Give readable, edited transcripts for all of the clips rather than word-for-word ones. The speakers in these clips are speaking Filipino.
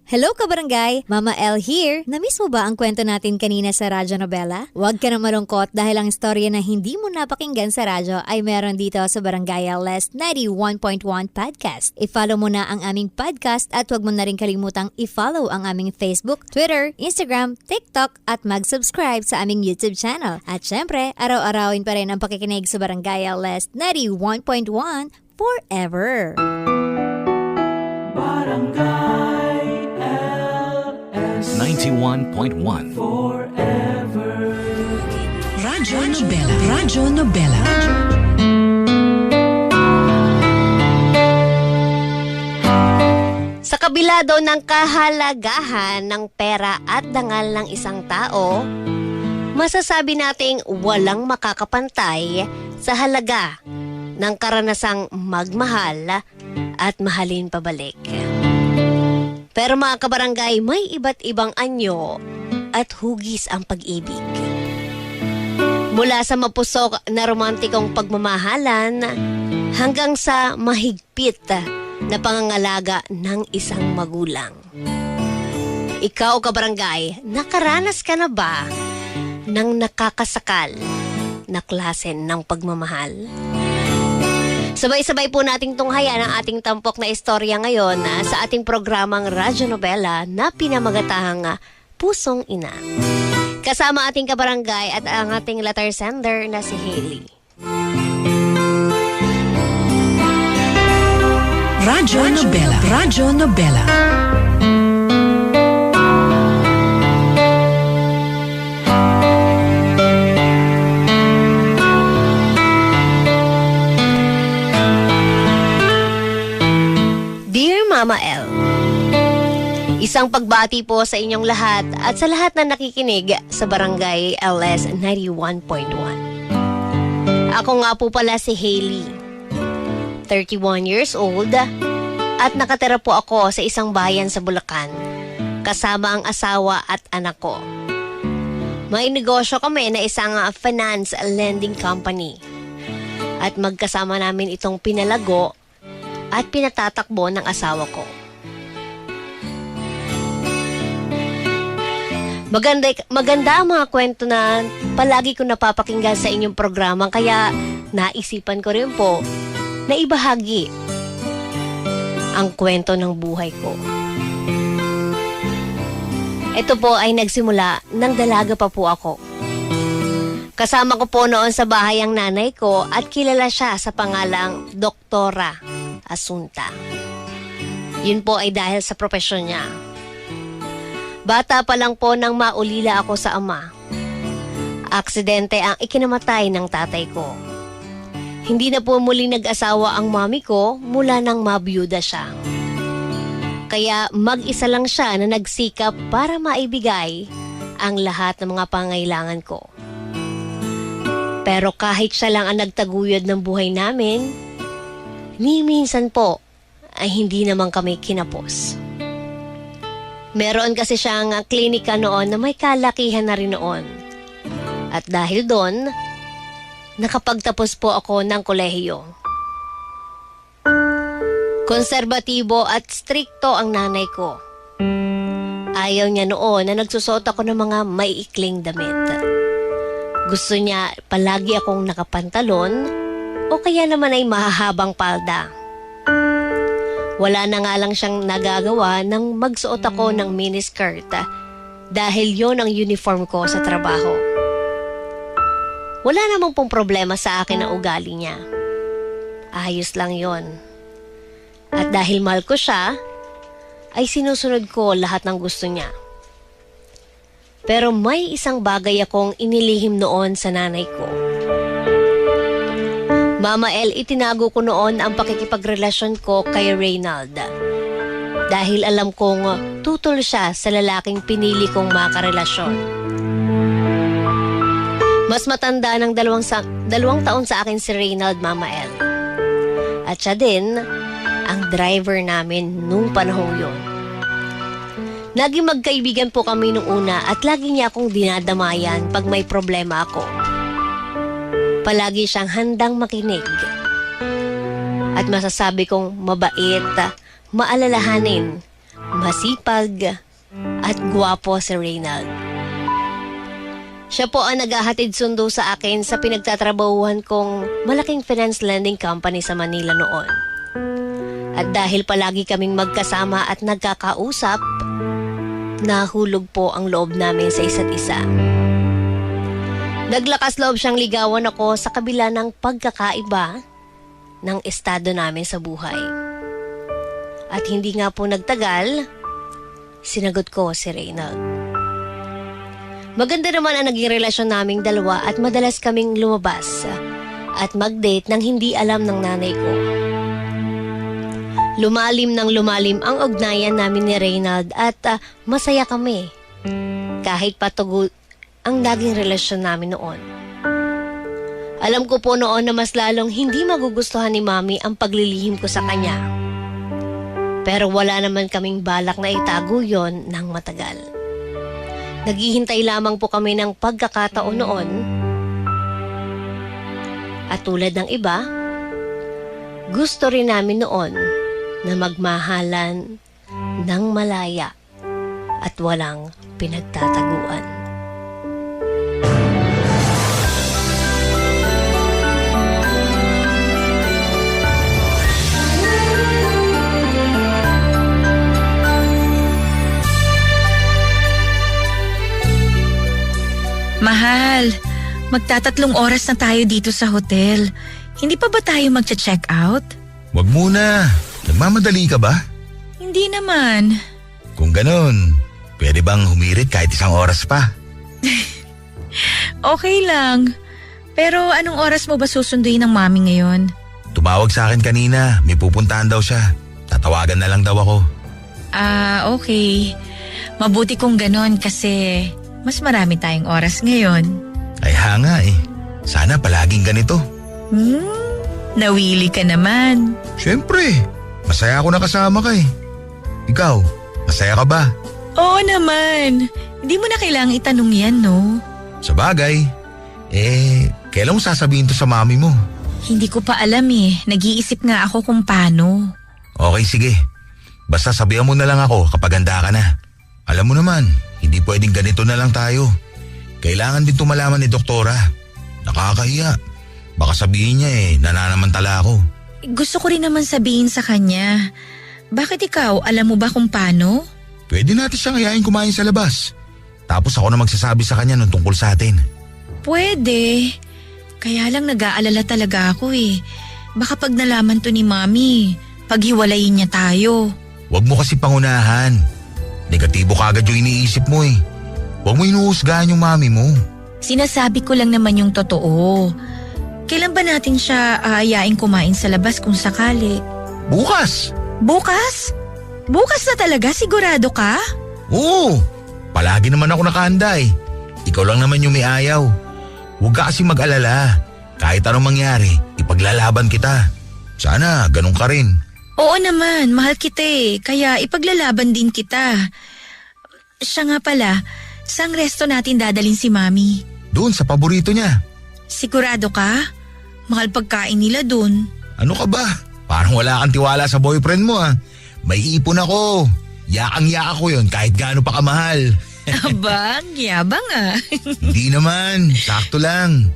Hello kabarangay! Mama L here! Namiss mo ba ang kwento natin kanina sa radyo nobela? Huwag ka na malungkot dahil ang istorya na hindi mo napakinggan sa radyo ay meron dito sa Barangay LS 91.1 Podcast. I-follow mo na ang aming podcast at huwag mo na rin kalimutang i-follow ang aming Facebook, Twitter, Instagram, TikTok at mag-subscribe sa aming YouTube channel. At syempre, araw-arawin pa rin ang pakikinig sa Barangay LS 91.1 forever! Barangay 91.1 Forever. Radyo Nobela. Radyo Nobela. Sa kabila daw ng kahalagahan ng pera at dangal ng isang tao, masasabi nating walang makakapantay sa halaga ng karanasang magmahal at mahalin pabalik. Pero mga kabarangay, may iba't ibang anyo at hugis ang pag-ibig. Mula sa mapusok na romantikong pagmamahalan hanggang sa mahigpit na pangangalaga ng isang magulang. Ikaw, kabarangay, nakaranas ka na ba ng nakakasakal na klase ng pagmamahal? Sabay-sabay po nating tunghayan ang ating tampok na istorya ngayon sa ating programang Radyo Nobela na pinamagatahang Pusong Ina. Kasama ating kabarangay at ang ating letter sender na si Hailey. Radyo Nobela. Radyo Nobela. Dear Mama L, isang pagbati po sa inyong lahat at sa lahat na nakikinig sa Barangay LS 91.1. Ako nga po pala si Hailey, 31 years old, at nakatira po ako sa isang bayan sa Bulacan, kasama ang asawa at anak ko. May negosyo kami na isang finance lending company, at magkasama namin itong pinalago at pinatatakbo ng asawa ko. Maganda ang mga kwento na palagi ko napapakinggan sa inyong programa, kaya naisipan ko rin po na ibahagi ang kwento ng buhay ko. Ito po ay nagsimula nang dalaga pa po ako. Kasama ko po noon sa bahay ang nanay ko at kilala siya sa pangalang Doktora Asunta. Yun po ay dahil sa propesyon niya. Bata pa lang po nang maulila ako sa ama. Aksidente ang ikinamatay ng tatay ko. Hindi na po muling nag-asawa ang mami ko mula nang mabiyuda siya. Kaya mag-isa lang siya na nagsikap para maibigay ang lahat ng mga pangailangan ko. Pero kahit siya lang ang nagtaguyod ng buhay namin, ni minsan po ay hindi naman kami kinapos. Meron kasi siyang klinika noon na may kalakihan na rin noon. At dahil doon, nakapagtapos po ako ng kolehiyo. Konserbatibo at strikto ang nanay ko. Ayaw niya noon na nagsusot ako ng mga maiikling damit. Gusto niya palagi akong nakapantalon o kaya naman ay mahahabang palda. Wala na nga lang siyang nagagawa nang magsuot ako ng miniskirt dahil yon ang uniform ko sa trabaho. Wala namang pong problema sa akin ang ugali niya. Ayos lang yon. At dahil mahal ko siya, ay sinusunod ko lahat ng gusto niya. Pero may isang bagay akong inilihim noon sa nanay ko. Mama L, itinago ko noon ang pakikipagrelasyon ko kay Reynald. Dahil alam kong tutol siya sa lalaking pinili kong makarelasyon. Mas matanda ng dalawang taon sa akin si Reynald, Mama L. At siya din ang driver namin nung panahong yun. Naging magkaibigan po kami nung una at lagi niya akong dinadamayan pag may problema ako. Palagi siyang handang makinig. At masasabi kong mabait, maalalahanin masipag, at gwapo si Reynald. Siya po ang naghahatid sundo sa akin sa pinagtatrabahuhan kong malaking finance lending company sa Manila noon. At dahil palagi kaming magkasama at nagkakausap, nahulog po ang loob namin sa isa't isa. Naglakas loob siyang ligawan ako sa kabila ng pagkakaiba ng estado namin sa buhay. At hindi nga po nagtagal, sinagot ko si Reynald. Maganda naman ang naging relasyon naming dalawa at madalas kaming lumabas at mag-date nang hindi alam ng nanay ko. Lumalim ng lumalim ang ugnayan namin ni Reynald at masaya kami. Kahit patugo ang naging relasyon namin noon. Alam ko po noon na mas lalong hindi magugustuhan ni Mami ang paglilihim ko sa kanya. Pero wala naman kaming balak na itago yon ng matagal. Naghihintay lamang po kami ng pagkakataon noon. At tulad ng iba, gusto rin namin noon na magmahalan ng malaya at walang pinagtataguan. Mahal, magtatatlong oras na tayo dito sa hotel. Hindi pa ba tayo magche-check out? Wag muna. Nagmamadali ka ba? Hindi naman. Kung ganun, pwede bang humirit kahit isang oras pa? Okay lang. Pero anong oras mo ba susunduin ng mami ngayon? Tumawag sa akin kanina, may pupuntahan daw siya. Tatawagan na lang daw ako. Okay. Mabuti kung ganon kasi mas marami tayong oras ngayon. Ay nga eh. Sana palaging ganito. Nawili ka naman. Syempre, masaya ako nakasama ka eh. Ikaw, masaya ka ba? Oo naman. Hindi mo na kailangang itanong yan, no? Sa bagay, kailan mo sasabihin to sa mami mo? Hindi ko pa alam eh. Nag-iisip nga ako kung paano. Okay, sige. Basta sabihan mo na lang ako kapag handa ka na. Alam mo naman, hindi pwedeng ganito na lang tayo. Kailangan din tumalaman ni doktora. Nakakahiya. Baka sabihin niya nananamantala ako. Gusto ko rin naman sabihin sa kanya. Bakit ikaw? Alam mo ba kung paano? Pwede natin siyang hayain kumain sa labas. Tapos ako na magsasabi sa kanya ng tungkol sa atin. Pwede. Kaya lang nag-aalala talaga ako eh. Baka pag nalaman to ni Mami, paghiwalayin niya tayo. Huwag mo kasi pangunahan. Negatibo kagad yung iniisip mo eh. Huwag mo inuhusgahan yung mami mo. Sinasabi ko lang naman yung totoo. Kailan ba natin siya aayain kumain sa labas kung sakali? Bukas! Bukas? Bukas na talaga? Sigurado ka? Oo! Palagi naman ako nakahanda eh. Ikaw lang naman yung may ayaw. Huwag ka kasi mag-alala. Kahit anong mangyari, ipaglalaban kita. Sana ganun ka rin. Oo naman, mahal kita eh. Kaya ipaglalaban din kita. Siya nga pala, saang resto natin dadalhin si Mami? Doon sa paborito niya. Sigurado ka? Mahal pagkain nila dun. Ano ka ba? Parang wala kang tiwala sa boyfriend mo ah. May ipon ako. Yakang-yaka ko yun kahit gaano pa kamahal. Aba, ang yabang ah. Hindi naman, sakto lang.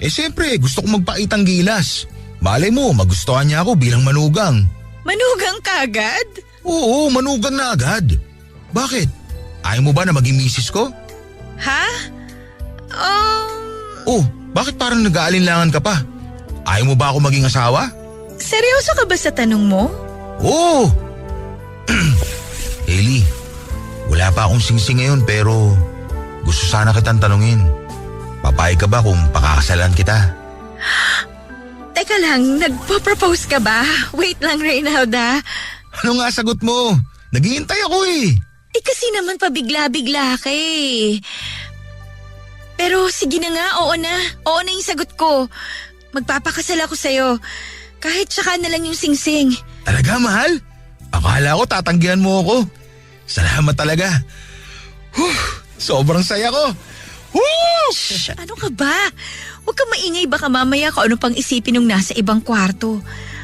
Siyempre, gusto kong magpakitang gilas. Malay mo, magustuhan niya ako bilang manugang. Manugang ka agad? Oo, manugang na agad. Bakit? Ayaw mo ba na maging misis ko? Ha? Oh, bakit parang nag-aalinlangan ka pa? Ayaw mo ba ako maging asawa? Seryoso ka ba sa tanong mo? Oo! Hailey, wala pa akong singsing ngayon pero gusto sana kitang tanungin. Papayag ka ba kung pakakasalan kita? Teka lang, nagpo-propose ka ba? Wait lang, Reynalda. Ano nga sagot mo? Naghihintay ako eh. Kasi naman pabigla-bigla ka eh. Pero sige na nga, oo na. Oo na yung sagot ko. Magpapakasal ako sa'yo. Kahit tsaka na lang yung singsing. Talaga, mahal? Akala ko tatanggihan mo ako. Salamat talaga. Sobrang saya ko. Ano ka ba? Huwag kang maingay, baka mamaya kung ano pang isipin nung nasa ibang kwarto.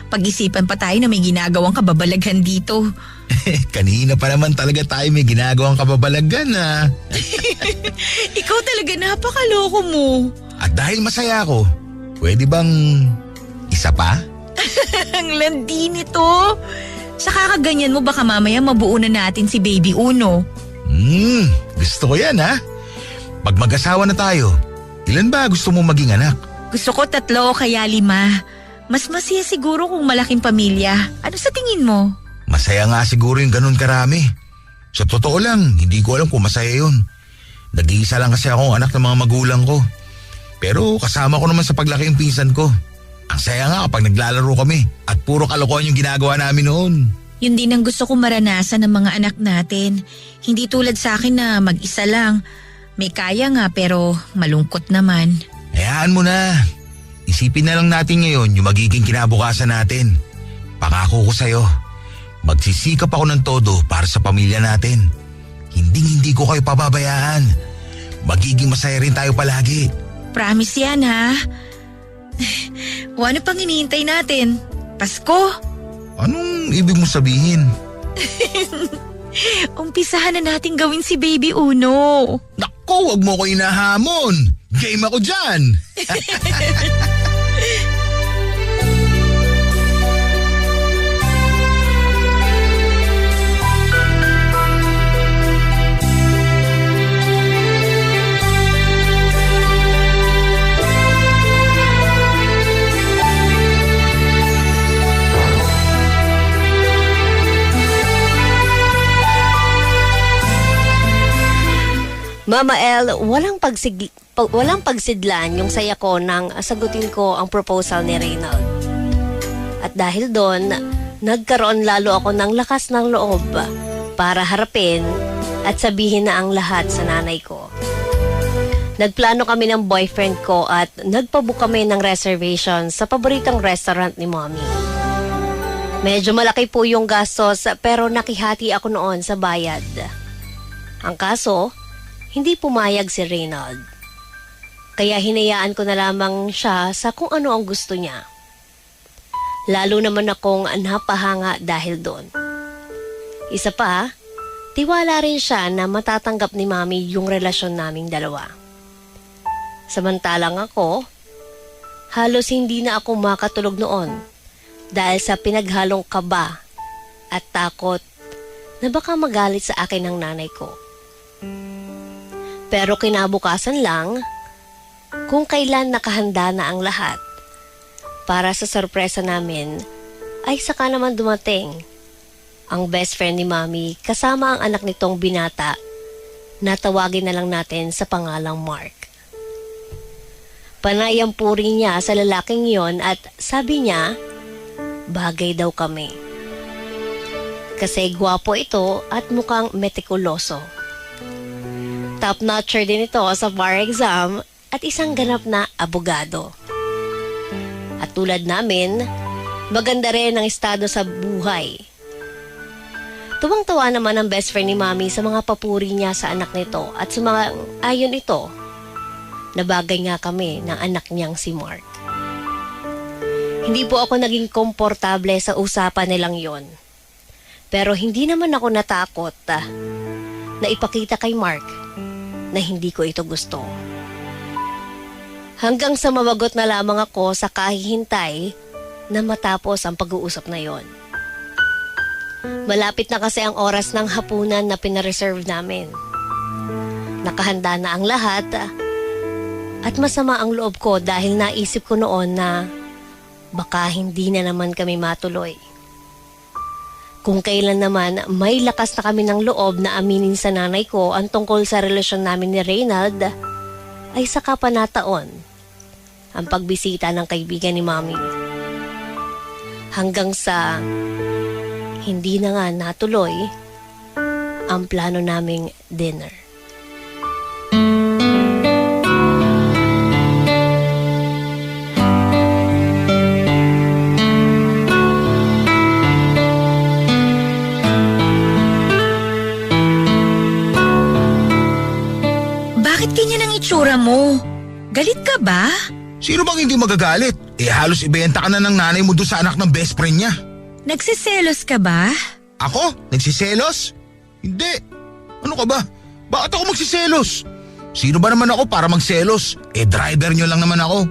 Pag-isipan pa tayo na may ginagawang kababalaghan dito. Kanina pa naman talaga tayo may ginagawang kababalagan ah. Ikaw talaga napakaloko mo. At dahil masaya ako, pwede bang isa pa? Ang landi nito. Sa kakaganyan mo baka mamaya mabuo na natin si Baby Uno. Gusto ko yan ha. Pag mag-asawa na tayo, ilan ba gusto mo maging anak? Gusto ko 3 o kaya 5. Mas masaya siguro kung malaking pamilya. Ano sa tingin mo? Masaya nga siguro yung ganun karami. Sa totoo lang, hindi ko alam kung masaya yun. Nag-iisa lang kasi akong anak ng mga magulang ko. Pero kasama ko naman sa paglaki yung pinsan ko. Ang saya nga kapag naglalaro kami at puro kalokohan yung ginagawa namin noon. Yun din ang gusto kong maranasan ng mga anak natin. Hindi tulad sa akin na mag-isa lang. May kaya nga pero malungkot naman. Hayaan mo na. Isipin na lang natin ngayon yung magiging kinabukasan natin. Pangako ko sa'yo, magsisikap ako ng todo para sa pamilya natin. Hindi ko kayo pababayaan. Magiging masaya rin tayo palagi. Promise yan ha. O ano pang hinihintay natin? Pasko? Anong ibig mo sabihin? Umpisahan na natin gawin si Baby Uno. Naku, wag mo ko inahamon. Game ako dyan. Mama El, walang pagsidlan yung saya ko nang sagutin ko ang proposal ni Reynald. At dahil doon, nagkaroon lalo ako ng lakas ng loob para harapin at sabihin na ang lahat sa nanay ko. Nagplano kami ng boyfriend ko at nagpabook kami ng reservation sa paboritong restaurant ni Mommy. Medyo malaki po yung gastos pero nakihati ako noon sa bayad. Ang kaso, hindi pumayag si Reynald. Kaya hinayaan ko na lamang siya sa kung ano ang gusto niya. Lalo naman akong napahanga dahil doon. Isa pa, tiwala rin siya na matatanggap ni Mami yung relasyon naming dalawa. Samantalang ako, halos hindi na ako makatulog noon dahil sa pinaghalong kaba at takot na baka magalit sa akin ng nanay ko. Pero kinabukasan lang, kung kailan nakahanda na ang lahat, para sa sorpresa namin, ay saka naman dumating ang best friend ni Mami kasama ang anak nitong binata na tawagin na lang natin sa pangalang Mark. Panay ang puri niya sa lalaking yon at sabi niya, bagay daw kami. Kasi gwapo ito at mukhang metikuloso. Top-notcher din ito sa bar exam at isang ganap na abogado. At tulad namin, maganda rin ang estado sa buhay. Tuwang-tuwa naman ang best friend ni Mami sa mga papuri niya sa anak nito at sa mga ayon ito, nabagay nga kami ng anak niyang si Mark. Hindi po ako naging komportable sa usapan nilang yon. Pero hindi naman ako natakot na ipakita kay Mark na hindi ko ito gusto. Hanggang sa mabagot na lamang ako sa kahihintay na matapos ang pag-uusap na yon. Malapit na kasi ang oras ng hapunan na pinareserve namin. Nakahanda na ang lahat at masama ang loob ko dahil naisip ko noon na baka hindi na naman kami matuloy. Kung kailan naman may lakas na kami ng loob na aminin sa nanay ko ang tungkol sa relasyon namin ni Reynald, ay saka pa nataon ang pagbisita ng kaibigan ni Mami. Hanggang sa hindi na nga natuloy ang plano naming dinner. Bakit ganyan ang itsura mo? Galit ka ba? Sino bang hindi magagalit? Halos ibenta ka na ng nanay mo doon sa anak ng best friend niya. Nagsiselos ka ba? Ako? Nagsiselos? Hindi. Ano ka ba? Bakit ako magsiselos? Sino ba naman ako para magselos? Driver nyo lang naman ako.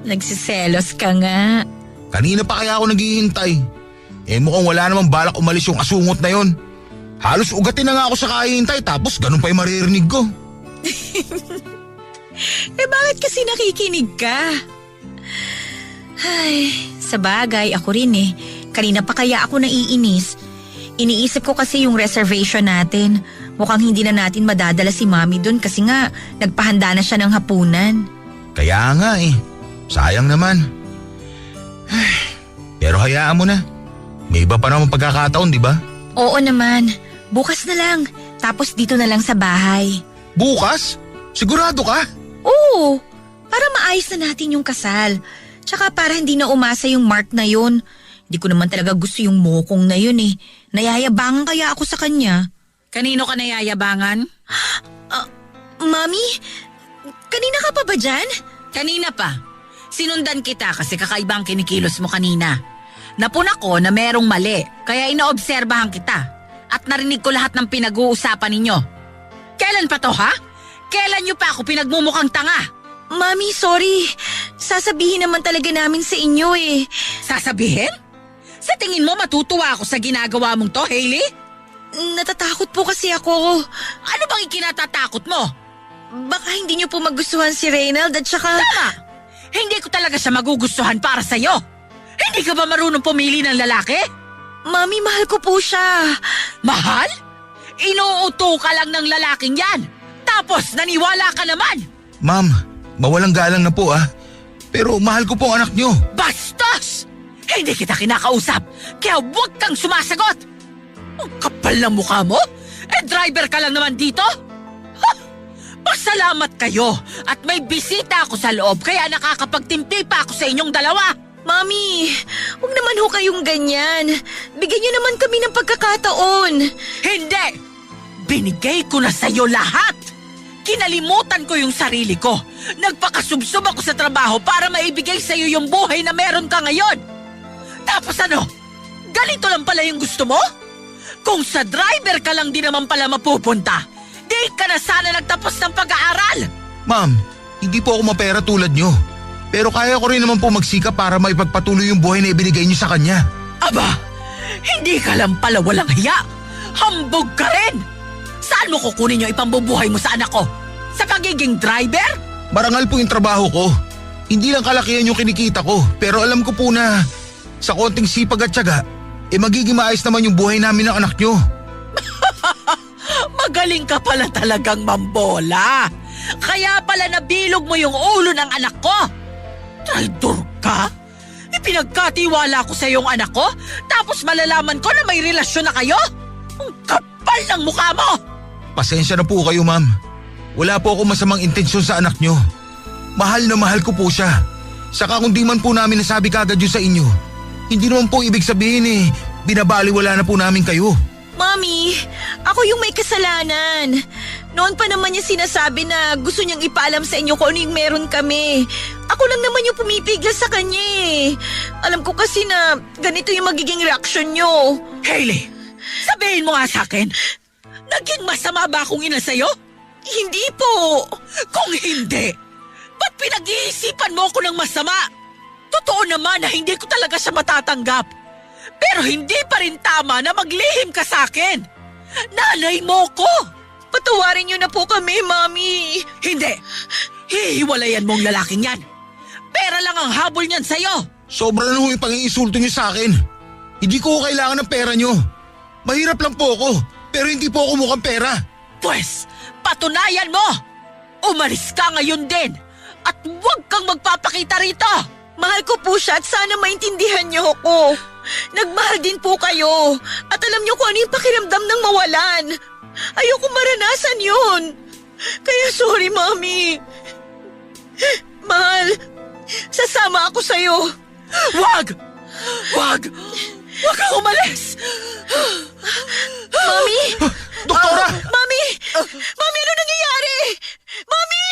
Nagsiselos ka nga. Kanina pa kaya ako naghihintay. Mukhang wala namang balak umalis yung asungot na yon. Halos ugatin na nga ako sa kahihintay tapos ganun pa yung maririnig ko. Bakit kasi nakikinig ka? Ay, sa bagay, ako rin eh. Kanina pa kaya ako naiinis. Iniisip ko kasi yung reservation natin. Mukhang hindi na natin madadala si Mami dun kasi nga nagpahanda na siya ng hapunan. Kaya nga sayang naman. Pero hayaan mo na. May iba pa naman pagkakataon, di ba? Oo naman. Bukas na lang. Tapos dito na lang sa bahay. Bukas? Sigurado ka? Oo. Para maayos na natin yung kasal. Tsaka para hindi na umasa yung Mark na yun. Hindi ko naman talaga gusto yung mokong na yun eh. Nayayabangan kaya ako sa kanya. Kanino ka nayayabangan? Mami? Kanina ka pa ba dyan? Kanina pa. Sinundan kita kasi kakaibang kinikilos mo kanina. Napuna ko na merong mali, kaya inaobserbahan kita. At narinig ko lahat ng pinag-uusapan ninyo. Kailan pa to, ha? Kailan nyo pa ako pinagmumukhang tanga? Mami, sorry. Sasabihin naman talaga namin sa inyo eh. Sasabihin? Sa tingin mo matutuwa ako sa ginagawa mong to, Hailey? Natatakot po kasi ako. Ano bang ikinatatakot mo? Baka hindi niyo po magustuhan si Reynald at saka... Tama! Hindi ko talaga siya magugustuhan para sa'yo. Hindi ka ba marunong pumili ng lalaki? Mami, mahal ko po siya. Mahal? Inuuto ka lang ng lalaking yan. Tapos naniwala ka naman. Ma'am, mawalang galang na po Pero mahal ko po ang anak nyo. Bastos! Hindi kita kinakausap, kaya huwag kang sumasagot! Ang kapal ng mukha mo? Driver ka lang naman dito? Ha! Pasalamat kayo at may bisita ako sa loob kaya nakakapagtimpi pa ako sa inyong dalawa! Mami, huwag naman ho kayong ganyan. Bigyan niyo naman kami ng pagkakataon. Hindi! Binigay ko na sa'yo lahat! Kinalimutan ko yung sarili ko. Nagpakasubsob ako sa trabaho para maibigay sa'yo yung buhay na meron ka ngayon. Tapos ano? Ganito lang pala yung gusto mo? Kung sa driver ka lang di naman pala mapupunta, di ka na sana nagtapos ng pag-aaral. Ma'am, hindi po ako mapera tulad nyo. Pero kaya ko rin naman po magsikap para maipagpatuloy yung buhay na ibinigay nyo sa kanya. Aba, hindi ka lang pala walang hiya. Hambog ka rin. Saan mo kukunin yung ipambubuhay mo sa anak ko? Sa pagiging driver? Marangal po yung trabaho ko. Hindi lang kalakihan yung kinikita ko. Pero alam ko po na sa konting sipag at tiyaga, magiging maayos naman yung buhay namin ng anak nyo. Magaling ka pala talagang mambola. Kaya pala nabilog mo yung ulo ng anak ko. Traidor ka? Ipinagkatiwala ko sa iyong anak ko, tapos malalaman ko na may relasyon na kayo? Ang kapal ng mukha mo! Pasensya na po kayo, ma'am. Wala po ako masamang intensyon sa anak nyo. Mahal na mahal ko po siya. Saka kung di man po namin nasabi kagad yun sa inyo, hindi naman po ibig sabihin binabaliwala na po namin kayo. Mami, ako yung may kasalanan. Noon pa naman niya sinasabi na gusto niyang ipaalam sa inyo kung ano yung meron kami. Ako lang naman yung pumipigil sa kanya eh. Alam ko kasi na ganito yung magiging reaksyon niyo. Hailey, sabihin mo nga sa akin, naging masama ba akong ina sa'yo? Hindi po. Kung hindi, ba't pinag-iisipan mo ako ng masama? Totoo naman na hindi ko talaga siya matatanggap. Pero hindi pa rin tama na maglihim ka sa akin. Nanay mo ko! Patawarin niyo na po kami, Mami. Hindi. Hihiwalayan mong lalaking yan. Pera lang ang habol niyan sa'yo. Sobra na ho yung pang-iinsulto nyo sa akin. Hindi ko kailangan ng pera nyo. Mahirap lang po ako, pero hindi po ako mukhang pera. Pwes, patunayan mo! Umalis ka ngayon din at huwag kang magpapakita rito! Mahal ko po siya at sana maintindihan niyo ako. Nagmahal din po kayo at alam niyo kung ano yung pakiramdam ng mawalan. Ayoko maranasan yun. Kaya sorry, Mami. Mahal, sasama ako sa'yo. Wag! Wag! Wag kang umalis! Mami! Doktora! Mami! Mami, ano nangyayari? Mami!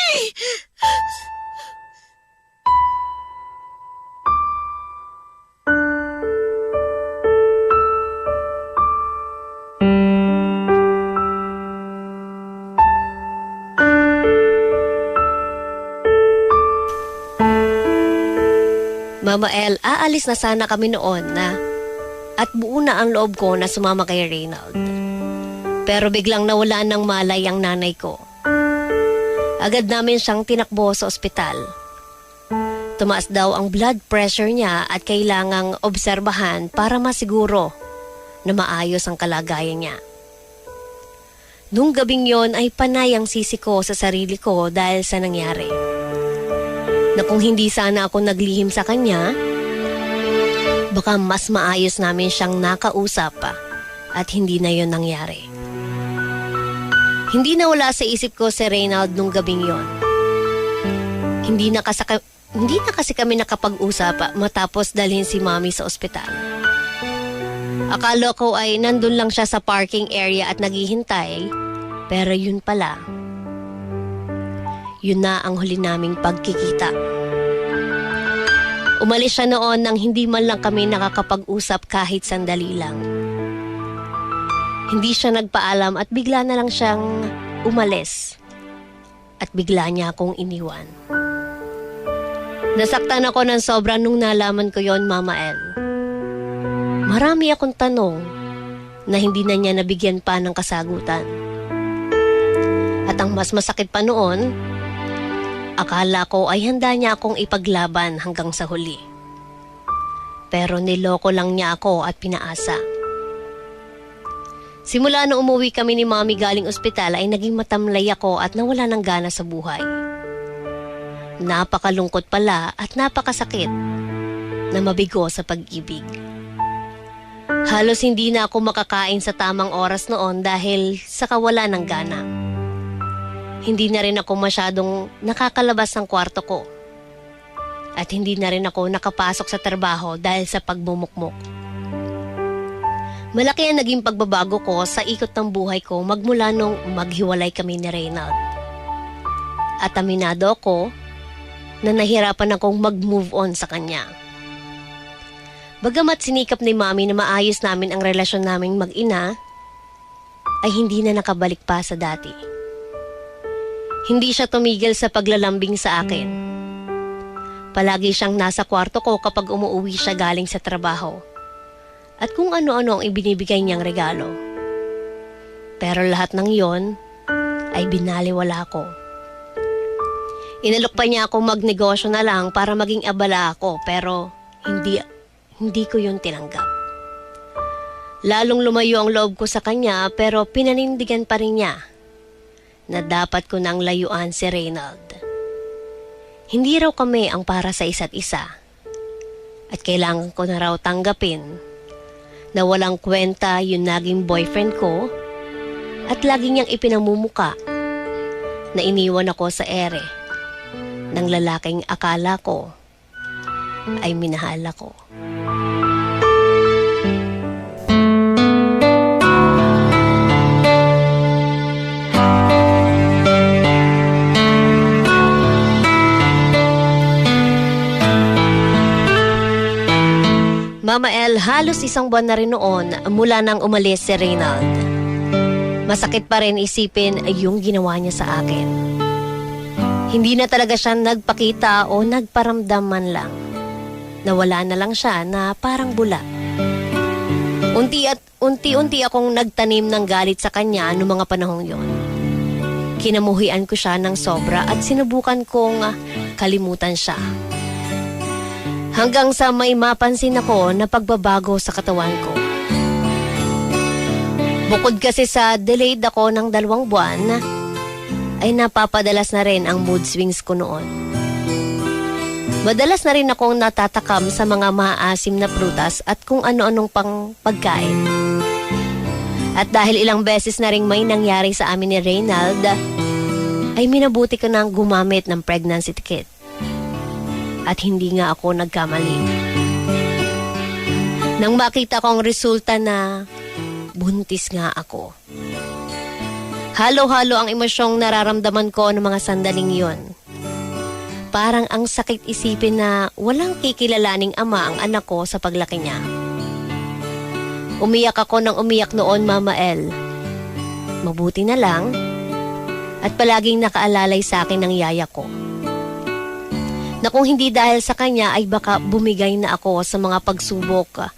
Mama El, aalis na sana kami noon at buo na ang loob ko na sumama kay Reynald. Pero biglang nawalaan ng malay ang nanay ko. Agad namin siyang tinakbo sa ospital. Tumaas daw ang blood pressure niya at kailangang obserbahan para masiguro na maayos ang kalagayan niya. Nung gabing yon ay panay ang sisi ko sa sarili ko dahil sa nangyari. Na kung hindi sana ako naglihim sa kanya, baka mas maayos namin siyang nakausap at hindi na yon nangyari. Hindi nawala sa isip ko si Reynald nung gabing yon. Hindi na kasi kami nakapag-usap matapos dalhin si Mommy sa ospital. Akala ko ay nandun lang siya sa parking area at naghihintay, pero yun pala. Yun na ang huli naming pagkikita. Umalis siya noon nang hindi man lang kami nakakapag-usap kahit sandali lang. Hindi siya nagpaalam at bigla na lang siyang umalis. At bigla niya akong iniwan. Nasaktan ako ng sobra nung nalaman ko yon, Mama El. Marami akong tanong na hindi na niya nabigyan pa ng kasagutan. At ang mas masakit pa noon, akala ko ay handa niya akong ipaglaban hanggang sa huli. Pero niloko lang niya ako at pinaasa. Simula na umuwi kami ni Mommy galing ospital ay naging matamlay ako at nawala ng gana sa buhay. Napakalungkot pala at napakasakit na mabigo sa pag-ibig. Halos hindi na ako makakain sa tamang oras noon dahil sa kawalan ng gana. Hindi na rin ako masyadong nakakalabas ng kwarto ko. At hindi na rin ako nakapasok sa trabaho dahil sa pagmumukmok. Malaki ang naging pagbabago ko sa ikot ng buhay ko magmula nung maghiwalay kami ni Reynald. At aminado ako na nahirapan akong mag-move on sa kanya. Bagamat sinikap ni Mommy na maayos namin ang relasyon naming mag-ina, ay hindi na nakabalik pa sa dati. Hindi siya tumigil sa paglalambing sa akin. Palagi siyang nasa kwarto ko kapag umuwi siya galing sa trabaho. At kung ano-ano ang ibinibigay niyang regalo. Pero lahat ng yon ay binaliwala ko. Inalok pa niya ako magnegosyo na lang para maging abala ako pero hindi ko yun tinanggap. Lalong lumayo ang loob ko sa kanya pero pinanindigan pa rin niya na dapat ko nang layuan si Reynald. Hindi raw kami ang para sa isa't isa at kailangan ko na raw tanggapin na walang kwenta yung naging boyfriend ko at lagi niyang ipinamumuka na iniwan ako sa ere ng lalaking akala ko ay minahal ako. Mama El, halos isang buwan na rin noon mula nang umalis si Reynald. Masakit pa rin isipin yung ginawa niya sa akin. Hindi na talaga siya nagpakita o nagparamdam man lang. Nawala na lang siya na parang bula. Unti-unti akong nagtanim ng galit sa kanya noong mga panahong yon. Kinamuhian ko siya ng sobra at sinubukan kong kalimutan siya. Hanggang sa may mapansin ako na pagbabago sa katawan ko. Bukod kasi sa delayed ako ng 2 buwan, ay napapadalas na rin ang mood swings ko noon. Madalas na rin akong natatakam sa mga maaasim na prutas at kung ano-anong pang pagkain. At dahil ilang beses na rin may nangyari sa amin ni Reynald, ay minabuti ko nang gumamit ng pregnancy kit. At hindi nga ako nagkamali. Nang makita ko ang resulta na buntis nga ako. Halo-halo ang emosyong nararamdaman ko ng mga sandaling yon. Parang ang sakit isipin na walang kikilalaning ama ang anak ko sa paglaki niya. Umiyak ako nang umiyak noon, Mama El. Mabuti na lang at palaging nakaalalay sa akin ng yaya ko. na kung hindi dahil sa kanya ay baka bumigay na ako sa mga pagsubok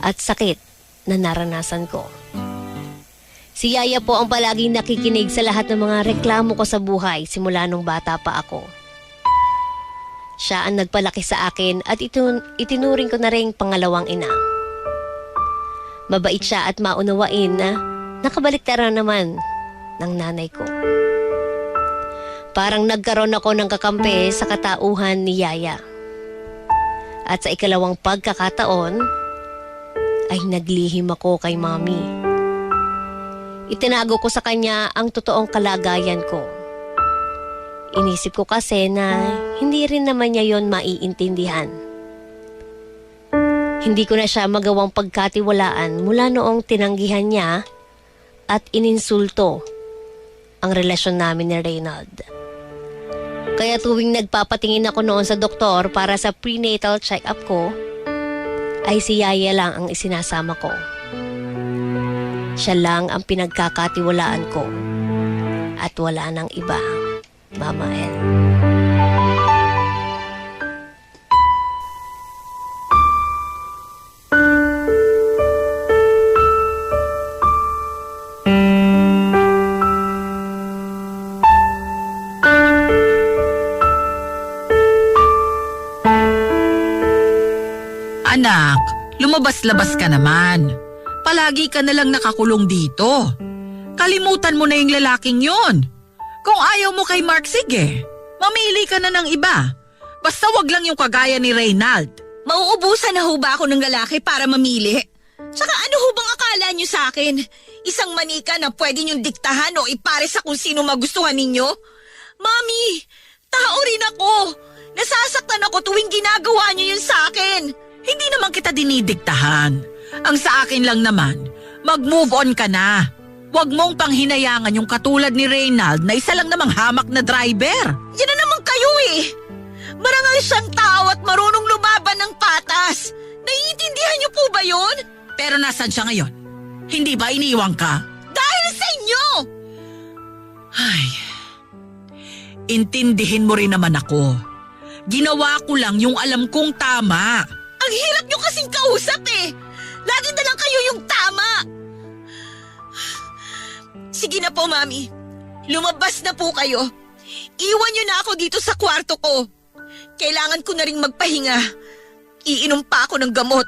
at sakit na naranasan ko. Si Yaya po ang palaging nakikinig sa lahat ng mga reklamo ko sa buhay simula nung bata pa ako. Siya ang nagpalaki sa akin at itinuring ko na ring pangalawang ina. Mabait siya at maunawain na nakabaliktaran naman ng nanay ko. Parang nagkaroon ako ng kakampi sa katauhan ni Yaya. At sa ikalawang pagkakataon, ay naglihim ako kay Mami. Itinago ko sa kanya ang totoong kalagayan ko. Inisip ko kasi na hindi rin naman niya yon maiintindihan. Hindi ko na siya magawang pagkatiwalaan mula noong tinanggihan niya at ininsulto ang relasyon namin ni Reynald. Kaya tuwing nagpapatingin ako noon sa doktor para sa prenatal check-up ko, ay si Yaya lang ang isinasama ko. Siya lang ang pinagkakatiwalaan ko at wala nang iba, Mama El. Anak, lumabas-labas ka naman. Palagi ka nalang nakakulong dito. Kalimutan mo na yung lalaking yon. Kung ayaw mo kay Mark, sige. Mamili ka na ng iba. Basta wag lang yung kagaya ni Reynald. Mauubusan na ho ba ako ng lalaki para mamili? Tsaka ano ho bang akala niyo sa akin? Isang manika na pwede niyong diktahan o ipare sa kung sino magustuhan ninyo? Mami, tao rin ako. Nasasaktan ako tuwing ginagawa niyo yun sa akin. Hindi naman kita dinidiktahan. Ang sa akin lang naman, mag-move on ka na. Huwag mong panghinayangan yung katulad ni Reynald na isa lang namang hamak na driver. Yan na naman kayo eh. Marangal siyang tao at marunong lumaban ng patas. Naiintindihan niyo po ba yun? Pero nasan siya ngayon? Hindi ba iniwang ka? Dahil sa inyo! Ay, intindihin mo rin naman ako. Ginawa ko lang yung alam kong tama. Ang hirap niyo kasing kausap eh. Lagi na lang kayo yung tama. Sige na po, Mami. Lumabas na po kayo. Iwan niyo na ako dito sa kwarto ko. Kailangan ko na ring magpahinga. Iinom pa ako ng gamot.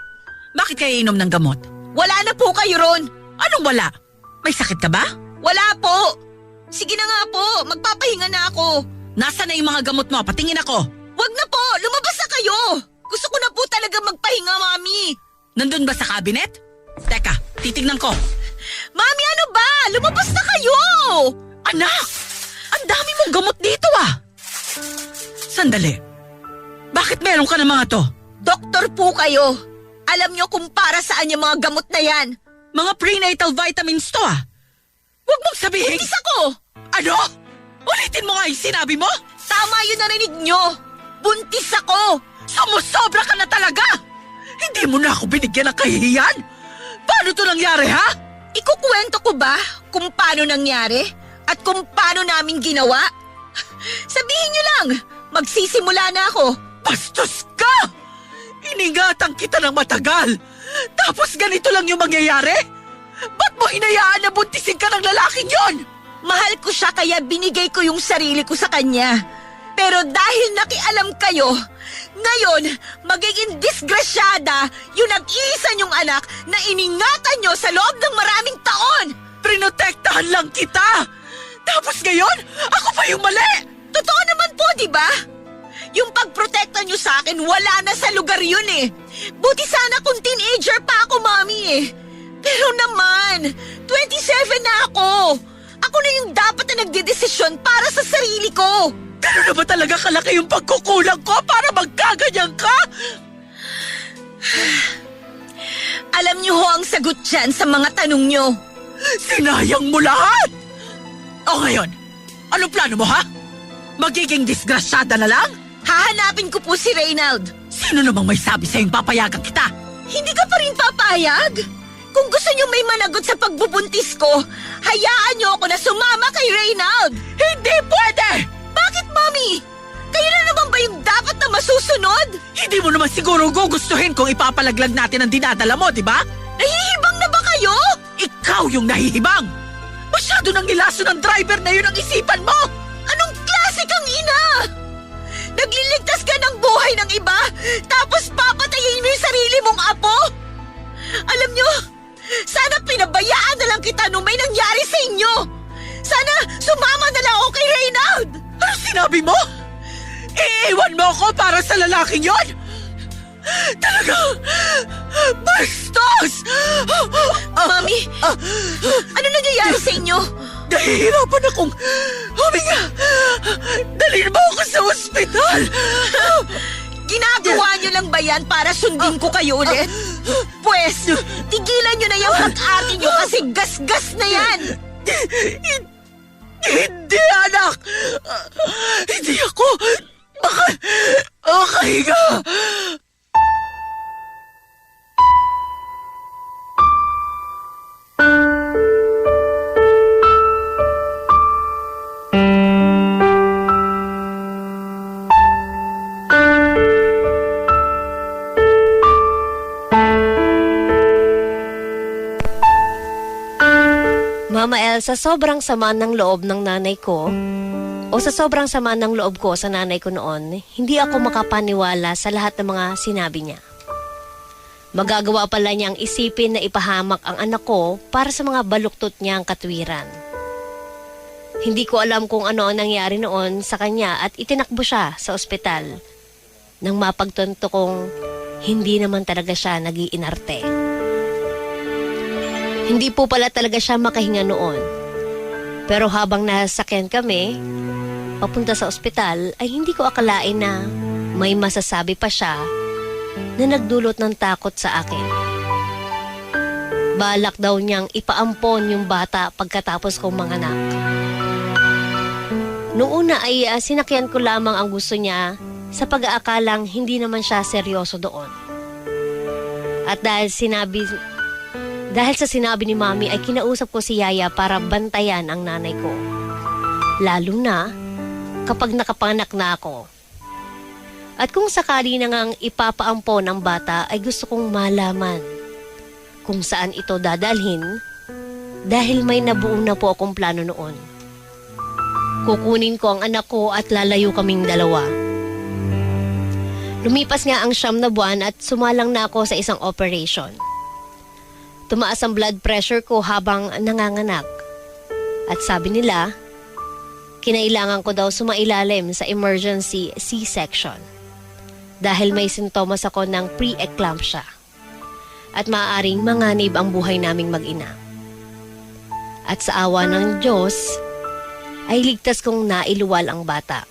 Bakit kaya inom ng gamot? Wala na po kayo ron. Anong wala? May sakit ka ba? Wala po. Sige na nga po, magpapahinga na ako. Nasaan na yung mga gamot mo? Patingin ako. Wag na po, lumabas na kayo. Gusto ko na po talaga magpahinga, Mami. Nandun ba sa cabinet? Teka, titignan ko. Mami, ano ba? Lumabas na kayo! Anak! Ang dami mong gamot dito ah! Sandali. Bakit meron ka ng mga to? Doktor po kayo. Alam niyo kung para saan yung mga gamot na yan. Mga prenatal vitamins to ah! Huwag mong sabihin... Buntis ako! Ano? Ulitin mo nga yung sinabi mo? Tama yun narinig niyo. Buntis ako! Sumusobra ka na talaga! Hindi mo na ako binigyan ng kahihiyan? Paano to nangyari ha? Ikukwento ko ba kung paano nangyari at kung paano namin ginawa? Sabihin niyo lang, magsisimula na ako. Bastos ka! Iningatan kita ng matagal. Tapos ganito lang yung mangyayari? Ba't mo hinayaan na buntisin ka ng lalaking yon? Mahal ko siya kaya binigay ko yung sarili ko sa kanya. Pero dahil nakialam kayo, ngayon magiging disgrasyada yung nag-iisa niyong anak na iningatan niyo sa loob ng maraming taon. Prinotektahan lang kita! Tapos ngayon, ako pa yung mali! Totoo naman po, di ba? Yung pagprotekta niyo sa akin, wala na sa lugar yun eh. Buti sana kung teenager pa ako, Mami eh. Pero naman, 27 na ako. Ako na yung dapat na nagdedesisyon para sa sarili ko. Pero na ba talaga kalaki yung pagkukulang ko para magkaganyan ka? Alam niyo ho ang sagot dyan sa mga tanong niyo. Sinayang mo lahat! O ngayon, anong plano mo ha? Magiging disgrasyada na lang? Hahanapin ko po si Reynald. Sino namang may sabi sa'yong papayagan kita? Hindi ka pa rin papayag? Kung gusto niyo may managot sa pagbubuntis ko, hayaan niyo ako na sumama kay Reynald. Hindi pwede! Bakit, Mami? Kayo na naman ba yung dapat na masusunod? Hindi mo naman siguro gugustuhin kung ipapalaglag natin ang dinadala mo, di ba? Nahihibang na ba kayo? Ikaw yung nahihibang! Masyado nang nilaso ng driver na yun ang isipan mo! Anong klase kang ina? Nagliligtas ka ng buhay ng iba, tapos papatayin mo yung sarili mong apo? Alam nyo, sana pinabayaan na lang kita nung may nangyari sa inyo. Sana sumama na lang ako kay Reynald. Ano sinabi mo? Iiwan mo ako para sa lalaking yon? Talaga, bastos! Mami, ano nangyayari sa inyo? Nahihirapan akong huminga. Dalhin mo ako sa ospital. Ginagawa nyo lang ba yan para sundin ko kayo ulit? Pwes, tigilan nyo na yung pag-ate nyo kasi gas-gas na yan. Hindi, anak! Hindi ako makahinga! Mama El, sa sobrang sama ng loob ng nanay ko, o sa sobrang sama ng loob ko sa nanay ko noon, hindi ako makapaniwala sa lahat ng mga sinabi niya. Magagawa pala niyang isipin na ipahamak ang anak ko para sa mga baluktot niyang katwiran. Hindi ko alam kung ano ang nangyari noon sa kanya at itinakbo siya sa ospital nang mapagtanto kong hindi naman talaga siya nag-iinarte. Hindi po pala talaga siya makahinga noon. Pero habang nasakyan kami, papunta sa ospital, ay hindi ko akalain na may masasabi pa siya na nagdulot ng takot sa akin. Balak daw niyang ipaampon yung bata pagkatapos kong manganak. Noong una ay sinakyan ko lamang ang gusto niya sa pag-aakalang hindi naman siya seryoso doon. At dahil sa sinabi ni Mami ay kinausap ko si Yaya para bantayan ang nanay ko. Lalo na kapag nakapanganak na ako. At kung sakali na ngang ipapaampon ang bata ay gusto kong malaman kung saan ito dadalhin dahil may nabuo na po akong plano noon. Kukunin ko ang anak ko at lalayo kaming dalawa. Lumipas nga ang 9 na buwan at sumalang na ako sa isang operation. Tumaas ang blood pressure ko habang nanganganak. At sabi nila, kinailangan ko daw sumailalim sa emergency C-section dahil may sintomas ako ng pre-eclampsia at maaaring manganib ang buhay naming mag-ina. At sa awa ng Diyos, ay ligtas kong nailuwal ang bata.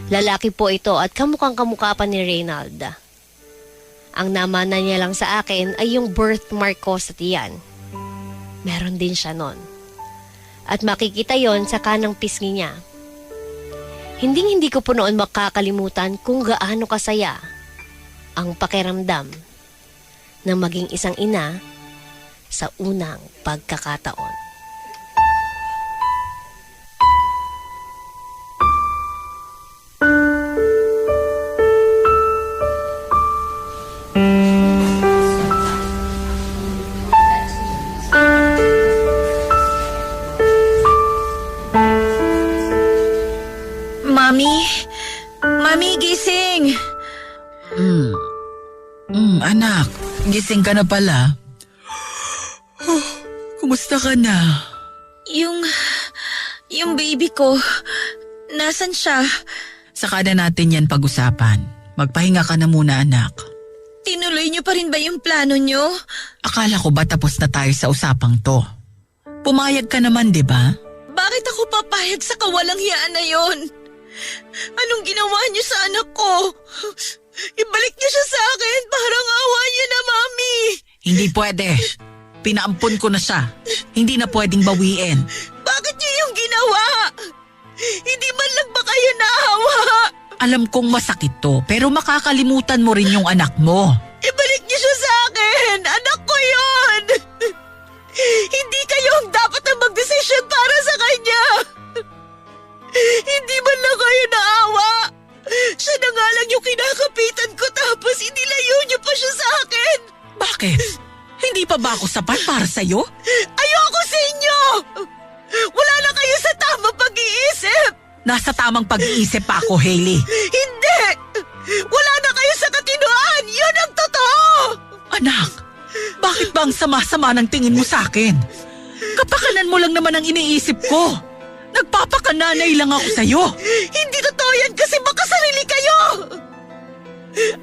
Lalaki po ito at kamukhang-kamukha pa ni Reynald. Ang namana niya lang sa akin ay yung birthmark ko sa tiyan. Meron din siya nun. At makikita yon sa kanang pisngi niya. Hindi ko po noon makakalimutan kung gaano kasaya ang pakiramdam na maging isang ina sa unang pagkakataon. Mami, gising! Anak, gising ka na pala. Kumusta ka na? Yung baby ko, nasan siya? Saka na natin yan pag-usapan. Magpahinga ka na muna, anak. Tinuloy niyo pa rin ba yung plano niyo? Akala ko ba tapos na tayo sa usapang to? Pumayag ka naman, di ba? Bakit ako papayag sa kawalang hiyaan na yon? Anong ginawa niyo sa anak ko? Ibalik niyo siya sa akin. Parang awa niyo na, Mami. Hindi pwede. Pinaampon ko na siya. Hindi na pwedeng bawiin. Bakit niyo yung ginawa? Hindi man lang ba kayo naawa? Alam kong masakit to, pero makakalimutan mo rin yung anak mo. Ibalik niyo siya sa akin. Anak ko yon. Hindi kayo ang dapat na magdesisyon para sa kanya. Hindi man lang kayo naawa. pa ba ako sapat para sa'yo? Ayoko sa inyo! Wala na kayo sa tamang pag-iisip! Nasa tamang pag-iisip pa ako, Hailey. Hindi! Wala na kayo sa katinoan! Yun ang totoo! Anak, bakit ba ang sama-sama ng tingin mo sa akin? Kapakanan mo lang naman ang iniisip ko. Nagpapakananay lang ako sa'yo. Hindi totoo yan kasi makasarili kayo!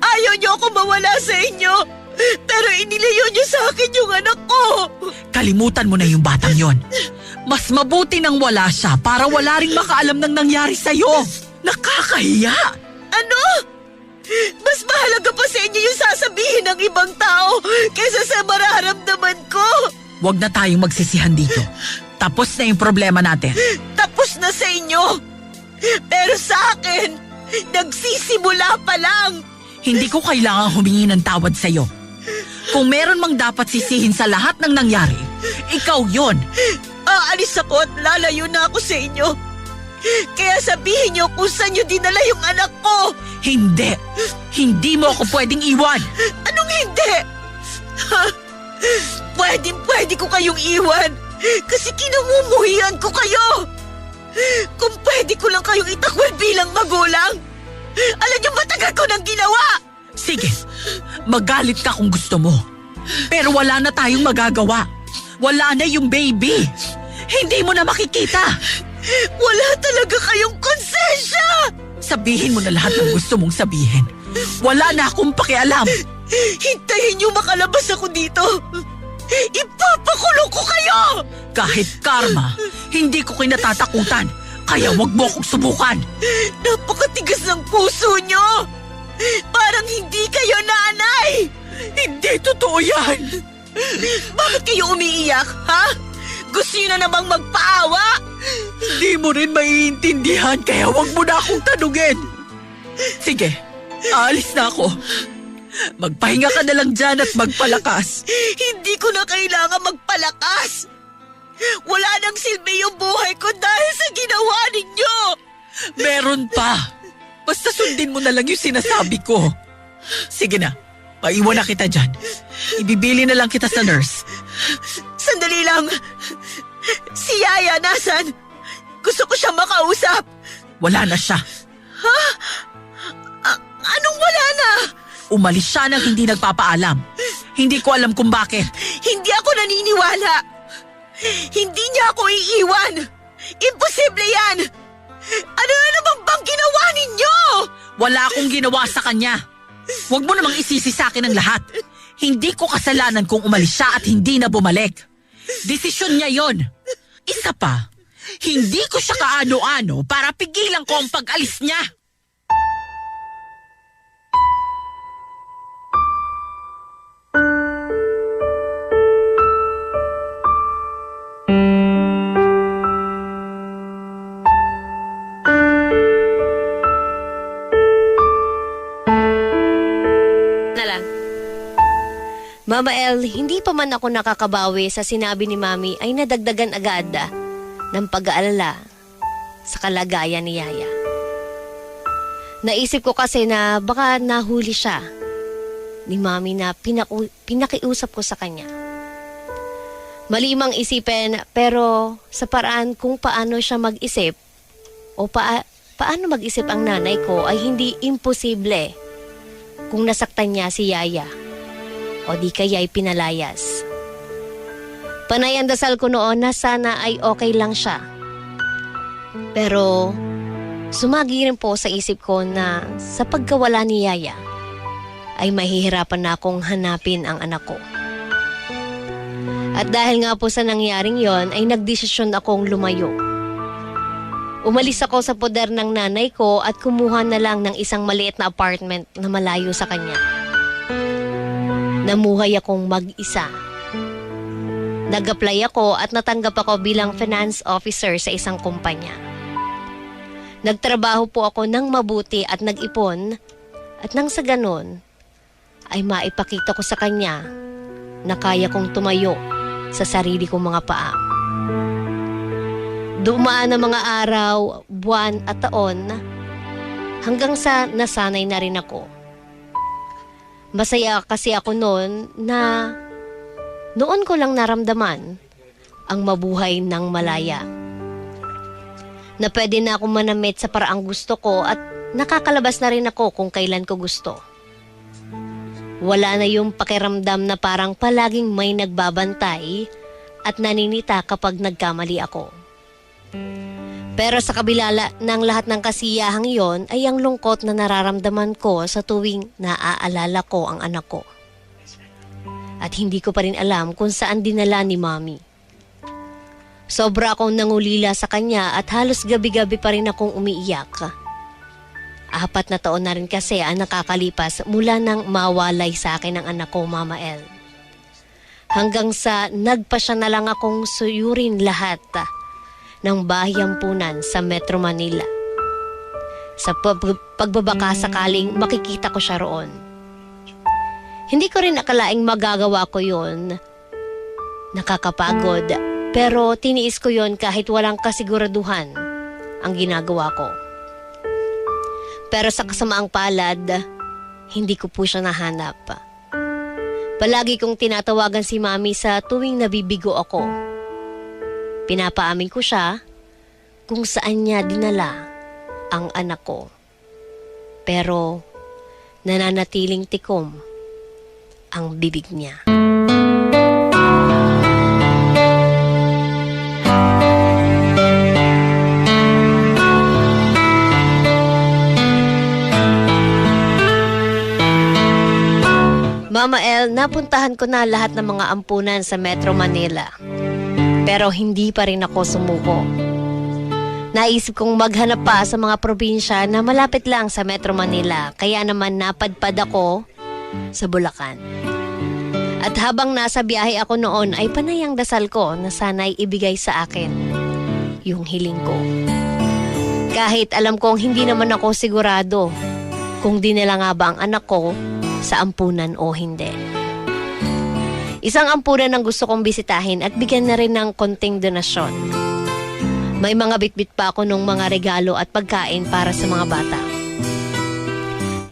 Ayaw niyo ako mawala sa inyo! Pero inilayo niyo sa akin yung anak ko! Kalimutan mo na yung batang yon. Mas mabuti nang wala siya para wala ring makaalam ng nangyari sa'yo. Nakakahiya! Ano? Mas mahalaga pa sa inyo yung sasabihin ng ibang tao kaysa sa mararamdaman ko! Huwag na tayong magsisihan dito. Tapos na yung problema natin. Tapos na sa inyo! Pero sa akin, nagsisimula pa lang! Hindi ko kailangang humingi ng tawad sa'yo. Kung meron mang dapat sisihin sa lahat ng nangyari, ikaw yon. Aalis ako at lalayo na ako sa inyo. Kaya sabihin niyo kung saan niyo dinala yung anak ko. Hindi. Hindi mo ako pwedeng iwan. Anong hindi? Ha? Pwede ko kayong iwan. Kasi kinamumuhian ko kayo. Kung pwede ko lang kayong itakwil bilang magulang. Alam niyo matagal ko nang ginawa. Sige, magalit ka kung gusto mo. Pero wala na tayong magagawa. Wala na yung baby. Hindi mo na makikita. Wala talaga kayong konsensya. Sabihin mo na lahat ng gusto mong sabihin. Wala na akong pakialam. Hintayin niyo makalabas ako dito. Ipapakulong ko kayo. Kahit karma, hindi ko kinatatakutan. Kaya wag mo akong subukan. Napakatigas ng puso niyo. Parang hindi kayo nanay. Hindi totoo yan. Bakit kayo umiiyak, ha? Gusto niyo na namang magpaawa? Hindi mo rin maiintindihan kaya wag mo na akong tanungin. Sige, aalis na ako. Magpahinga ka na lang dyan at magpalakas. Hindi ko na kailangan magpalakas. Wala nang silbi yung buhay ko dahil sa ginawa ninyo. Meron pa. Basta sundin mo na lang yung sinasabi ko. Sige na, maiwan na kita dyan. Ibibili na lang kita sa nurse. Sandali lang. Si Yaya, nasan? Gusto ko siya makausap. Wala na siya. Anong wala na? Umalis siya nang hindi nagpapaalam. Hindi ko alam kung bakit. Hindi ako naniniwala. Hindi niya ako iiwan. Imposible yan. Ano na naman bang ginawa ninyo? Wala akong ginawa sa kanya. Huwag mo namang isisi sa akin ang lahat. Hindi ko kasalanan kung umalis siya at hindi na bumalik. Desisyon niya yon. Isa pa, hindi ko siya kaano-ano para pigilan ko ang pag-alis niya. Mama El, hindi pa man ako nakakabawi sa sinabi ni Mami ay nadagdagan agad ng pag-aalala sa kalagayan ni Yaya. Naisip ko kasi na baka nahuli siya ni Mami na pinakiusap ko sa kanya. Mali mang isipin pero sa paraan kung paano siya mag-isip o paano mag-isip ang nanay ko ay hindi imposible kung nasaktan niya si Yaya. O di kaya ay pinalayas. Panay ang dasal ko noon na sana ay okay lang siya. Pero sumagi rin po sa isip ko na sa pagkawala ni Yaya ay mahihirapan na akong hanapin ang anak ko. At dahil nga po sa nangyaring yon ay nagdesisyon akong lumayo. Umalis ako sa poder ng nanay ko at kumuha na lang ng isang maliit na apartment na malayo sa kanya. Namuhay akong mag-isa. Nag-apply ako at natanggap ako bilang finance officer sa isang kumpanya. Nagtrabaho po ako ng mabuti at nag-ipon at nang sa ganon ay maipakita ko sa kanya na kaya kong tumayo sa sarili kong mga paa. Dumaan ang mga araw, buwan at taon hanggang sa nasanay na rin ako. Masaya kasi ako noon na noon ko lang naramdaman ang mabuhay ng malaya. Na pwede na akong manamit sa paraang gusto ko at nakakalabas na rin ako kung kailan ko gusto. Wala na yung pakiramdam na parang palaging may nagbabantay at naninita kapag nagkamali ako. Pero sa kabila ng lahat ng kasiyahang iyon ay ang lungkot na nararamdaman ko sa tuwing naaalala ko ang anak ko. At hindi ko pa rin alam kung saan dinala ni Mommy. Sobra akong nangulila sa kanya at halos gabi-gabi pa rin akong umiiyak. 4 na taon na rin kasi ang nakakalipas mula nang mawalay sa akin ang anak ko, Mama El. Hanggang sa nagpasya na lang akong suyurin lahat ng bahay-ampunan sa Metro Manila. Sa pagbabaka sakaling makikita ko siya roon. Hindi ko rin akalaing magagawa ko yon. Nakakapagod, pero tiniis ko yon kahit walang kasiguraduhan ang ginagawa ko. Pero sa kasamaang palad, hindi ko po siya nahanap. Palagi kong tinatawagan si Mami sa tuwing nabibigo ako. Pinapaamin ko siya kung saan niya dinala ang anak ko. Pero nananatiling tikom ang bibig niya. Mama El, napuntahan ko na lahat ng mga ampunan sa Metro Manila. Pero hindi pa rin ako sumuko. Naisip kong maghanap pa sa mga probinsya na malapit lang sa Metro Manila, kaya naman napadpad ako sa Bulacan. At habang nasa biyahe ako noon ay panay ang dasal ko na sana'y ibigay sa akin yung hiling ko. Kahit alam kong hindi naman ako sigurado kung dinala nga ba ang anak ko sa ampunan o hindi. Isang ampunan ang gusto kong bisitahin at bigyan na rin ng konting donasyon. May mga bitbit pa ako ng mga regalo at pagkain para sa mga bata.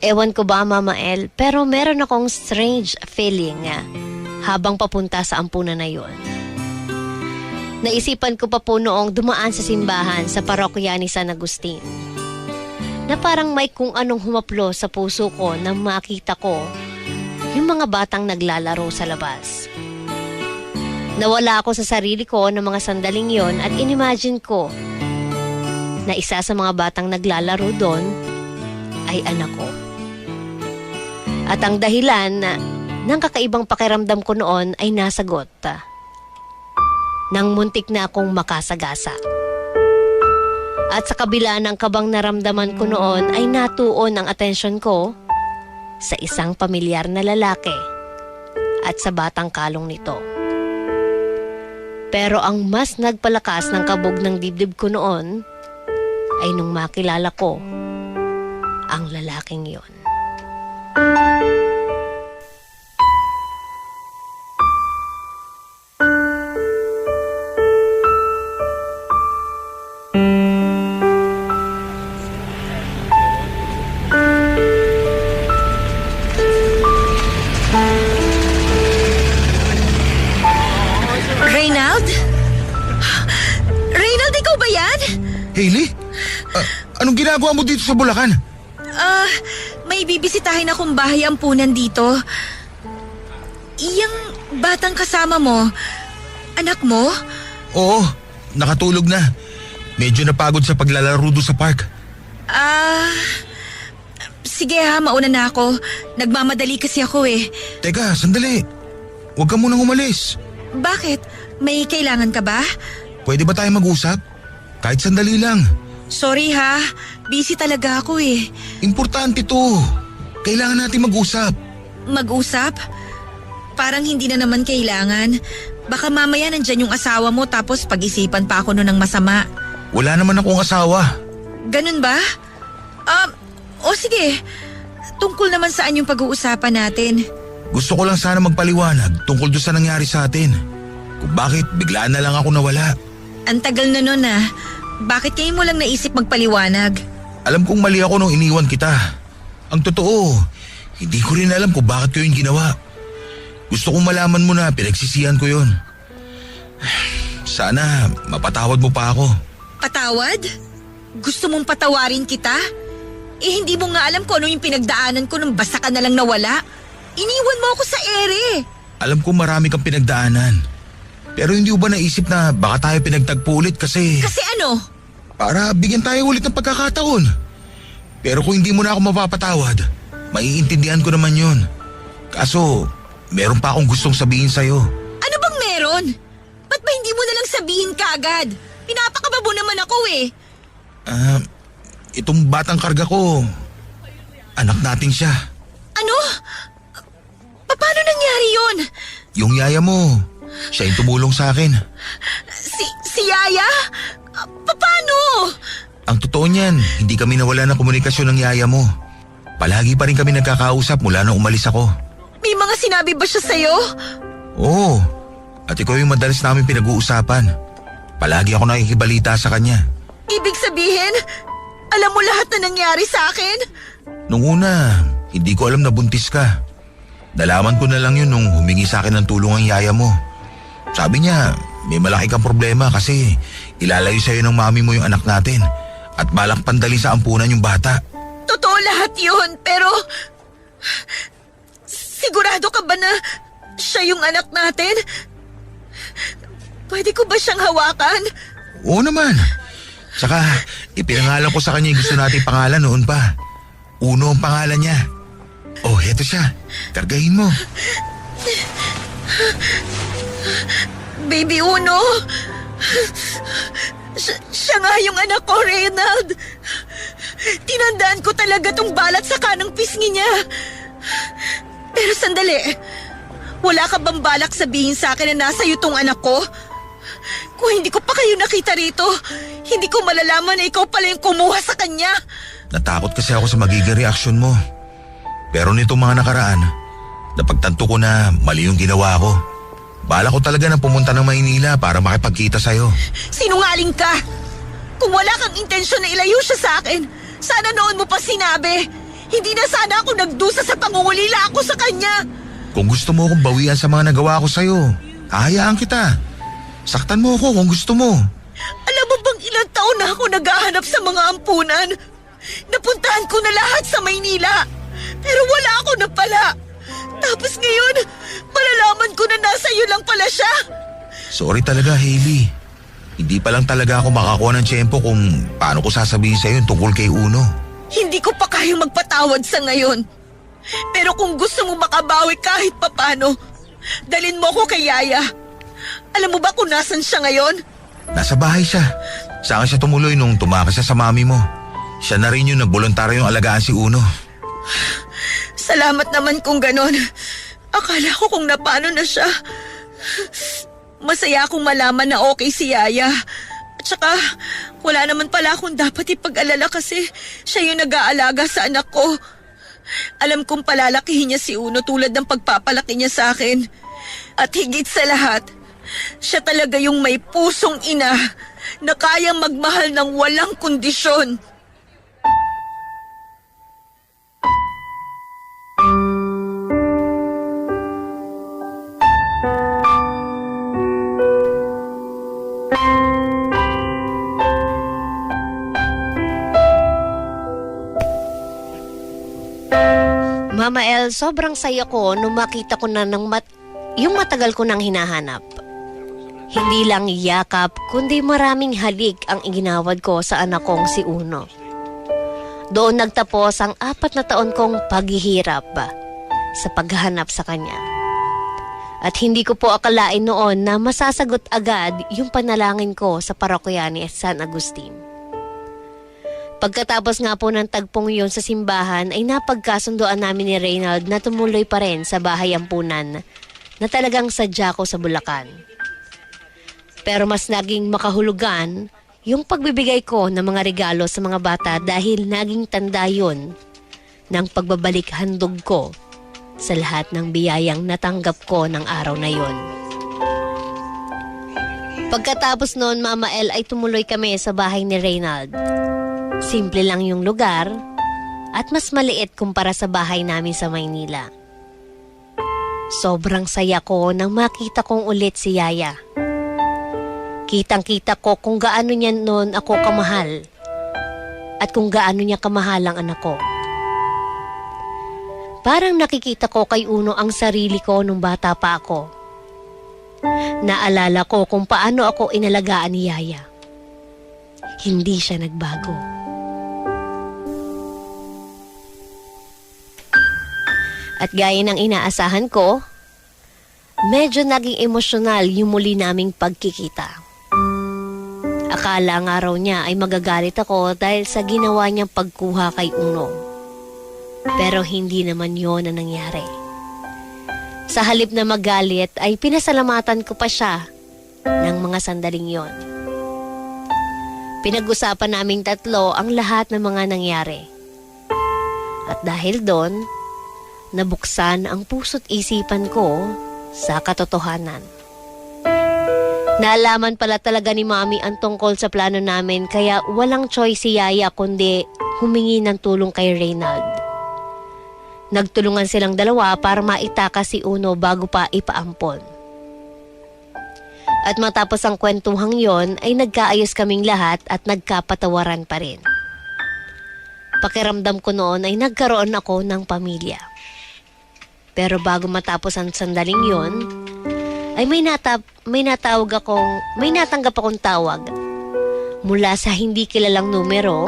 Ewan ko ba, Mama El, pero meron akong strange feeling habang papunta sa ampunan na yon. Naisipan ko pa po noong dumaan sa simbahan sa parokya ni San Agustin, na parang may kung anong humaplo sa puso ko nang makita ko yung mga batang naglalaro sa labas. Nawala ako sa sarili ko ng mga sandaling yon at inimagine ko na isa sa mga batang naglalaro doon ay anak ko. At ang dahilan ng kakaibang pakiramdam ko noon ay nasagot nang muntik na akong makasagasa. At sa kabila ng kabang naramdaman ko noon ay natuon ang atensyon ko sa isang pamilyar na lalaki at sa batang kalong nito. Pero ang mas nagpalakas ng kabog ng dibdib ko noon ay nung makilala ko ang lalaking yon. Hailey? Anong ginagawa mo dito sa Bulacan? May bibisitahin akong bahay ampunan dito. Iyang batang kasama mo, anak mo? Oo, nakatulog na. Medyo napagod sa paglalaro doon sa park. Sige mauna na ako. Nagmamadali kasi ako eh. Teka, sandali. Huwag ka munang umalis. Bakit? May kailangan ka ba? Pwede ba tayo mag-usap? Kahit sandali lang. Sorry ha, busy talaga ako eh. Importante to. Kailangan natin mag-usap. Mag-usap? Parang hindi na naman kailangan. Baka mamaya nandyan yung asawa mo tapos pag-isipan pa ako nun ng masama. Wala naman akong asawa. Ganun ba? O sige. Tungkol naman saan yung pag-uusapan natin? Gusto ko lang sana magpaliwanag tungkol doon sa nangyari sa atin. Kung bakit biglaan na lang ako nawala. Ang tagal na nun ah. Bakit kayo mo lang naisip magpaliwanag? Alam kong mali ako nung iniwan kita. Ang totoo, hindi ko rin alam kung bakit ko yung ginawa. Gusto kong malaman mo na pinagsisihan ko yun. Sana mapatawad mo pa ako. Patawad? Gusto mong patawarin kita? Eh hindi mo nga alam kung ano yung pinagdaanan ko nung basta ka na lang nawala. Iniwan mo ako sa ere. Alam ko marami kang pinagdaanan. Pero hindi mo ba naisip na baka tayo pinagtagpo ulit kasi... Kasi ano? Para bigyan tayo ulit ng pagkakataon. Pero kung hindi mo na ako mapapatawad, maiintindihan ko naman yun. Kaso, meron pa akong gustong sabihin sa'yo. Ano bang meron? Ba't ba hindi mo na lang sabihin kaagad? Pinapakababo naman ako eh. Itong batang karga ko, anak natin siya. Ano? Paano nangyari yun? Yung yaya mo, siya yung tumulong sa akin. Si Yaya? Paano? Ang totoo niyan, hindi kami nawala ng komunikasyon ng yaya mo. Palagi pa rin kami nagkakausap mula nung umalis ako. May mga sinabi ba siya sa'yo? Oo, at ikaw yung madalas namin pinag-uusapan. Palagi ako nakikibalita sa kanya. Ibig sabihin, alam mo lahat na nangyari sa akin? Nung una, hindi ko alam na buntis ka. Nalaman ko na lang yun nung humingi sa akin ng tulong ang yaya mo. Sabi niya, may malaki kang problema kasi ilalayo sa'yo ng mami mo yung anak natin at balak pandali sa ampunan yung bata. Totoo lahat yun, pero... Sigurado ka ba na siya yung anak natin? Pwede ko ba siyang hawakan? Oo naman. Saka, ipinangalan ko sa kanya yung gusto nating pangalan noon pa. Uno ang pangalan niya. Oh, heto siya. Kargahin mo. Baby Uno! Siya nga yung anak ko, Reynald. Tinandaan ko talaga tong balat sa kanang pisngi niya. Pero sandali, wala ka bang balak sabihin sa akin na nasa iyo tong anak ko? Kung hindi ko pa kayo nakita rito, hindi ko malalaman na ikaw pala yung kumuha sa kanya. Natakot kasi ako sa magiging reaksyon mo. Pero nitong mga nakaraan, napagtanto ko na mali yung ginawa ko. Bala ko talaga na pumunta ng Maynila para makipagkita sa'yo. Sinungaling ka! Kung wala kang intensyon na ilayo siya sa akin, sana noon mo pa sinabi. Hindi na sana ako nagdusa sa pangungulila ako sa kanya. Kung gusto mo akong bawian sa mga nagawa ko sa'yo, hahayaan kita. Saktan mo ako kung gusto mo. Alam mo bang ilang taon na ako naghahanap sa mga ampunan? Napuntahan ko na lahat sa Maynila. Pero wala ako na pala. Tapos ngayon, malalaman ko na nasa iyo lang pala siya. Sorry talaga, Hailey. Hindi pa lang talaga ako makakuha ng tiyempo kung paano ko sasabihin sa'yo yung tungkol kay Uno. Hindi ko pa kayang magpatawad sa ngayon. Pero kung gusto mo makabawi kahit papano, dalin mo ko kay Yaya. Alam mo ba kung nasan siya ngayon? Nasa bahay siya. Saan siya tumuloy nung tumakas siya sa mami mo? Siya na rin yung nagboluntaryo yung alagaan si Uno. Salamat naman kung ganon. Akala ko kung napano na siya. Masaya akong malaman na okay si Yaya. At saka, wala naman pala akong dapat ipag-alala kasi siya yung nag-aalaga sa anak ko. Alam kong palalakihin niya si Uno tulad ng pagpapalaki niya sa akin. At higit sa lahat, siya talaga yung may pusong ina na kayang magmahal ng walang kondisyon. Mama El, sobrang saya ko nung makita ko na yung matagal ko nang hinahanap. Hindi lang yakap, kundi maraming halik ang iginawad ko sa anak kong si Uno. Doon nagtapos ang 4 na taon kong paghihirap sa paghahanap sa kanya. At hindi ko po akalain noon na masasagot agad yung panalangin ko sa parokya ni San Agustin. Pagkatapos nga po ng tagpong yun sa simbahan ay napagkasundoan namin ni Reynald na tumuloy pa rin sa bahay ampunan na talagang sadya ko sa Bulacan. Pero mas naging makahulugan yung pagbibigay ko ng mga regalo sa mga bata dahil naging tanda yun ng pagbabalik handog ko sa lahat ng biyayang natanggap ko ng araw na yun. Pagkatapos noon, Mama El, ay tumuloy kami sa bahay ni Reynald. Simple lang yung lugar at mas maliit kumpara sa bahay namin sa Maynila. Sobrang saya ko nang makita kong ulit si Yaya. Kitang-kita ko kung gaano niya noon ako kamahal at kung gaano niya kamahal ang anak ko. Parang nakikita ko kay Uno ang sarili ko nung bata pa ako. Naalala ko kung paano ako inalagaan ni Yaya. Hindi siya nagbago. At gaya ng inaasahan ko, medyo naging emosyonal yung muli naming pagkikita. Akala nga raw niya ay magagalit ako dahil sa ginawa niyang pagkuha kay Uno. Pero hindi naman yon ang nangyari. Sa halip na magalit ay pinasalamatan ko pa siya ng mga sandaling yon. Pinag-usapan naming tatlo ang lahat ng mga nangyari. At dahil doon, nabuksan ang puso't isipan ko sa katotohanan. Naalaman pala talaga ni Mami ang tungkol sa plano namin kaya walang choice si Yaya kundi humingi ng tulong kay Reynald. Nagtulungan silang dalawa para maitakas si Uno bago pa ipaampon. At matapos ang kwentuhang yon ay nagkaayos kaming lahat at nagkapatawaran pa rin. Pakiramdam ko noon ay nagkaroon ako ng pamilya. Pero bago matapos ang sandaling yon, ay may natanggap akong tawag mula sa hindi kilalang numero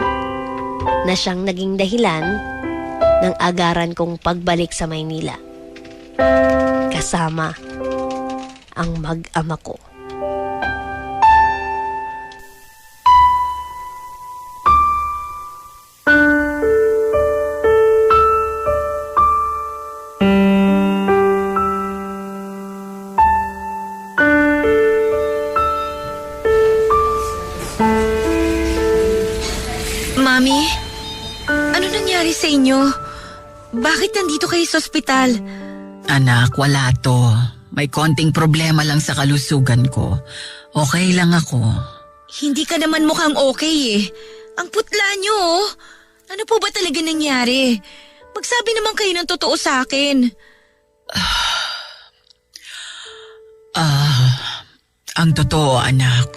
na siyang naging dahilan ng agaran kong pagbalik sa Maynila. Kasama ang mag-ama ko. Mami, ano nangyari sa inyo? Bakit nandito kayo sa ospital? Anak, wala to. May konting problema lang sa kalusugan ko. Okay lang ako. Hindi ka naman mukhang okay eh. Ang putla nyo oh. Ano po ba talaga nangyari? Magsabi naman kayo ng totoo sa akin. Ang totoo, anak.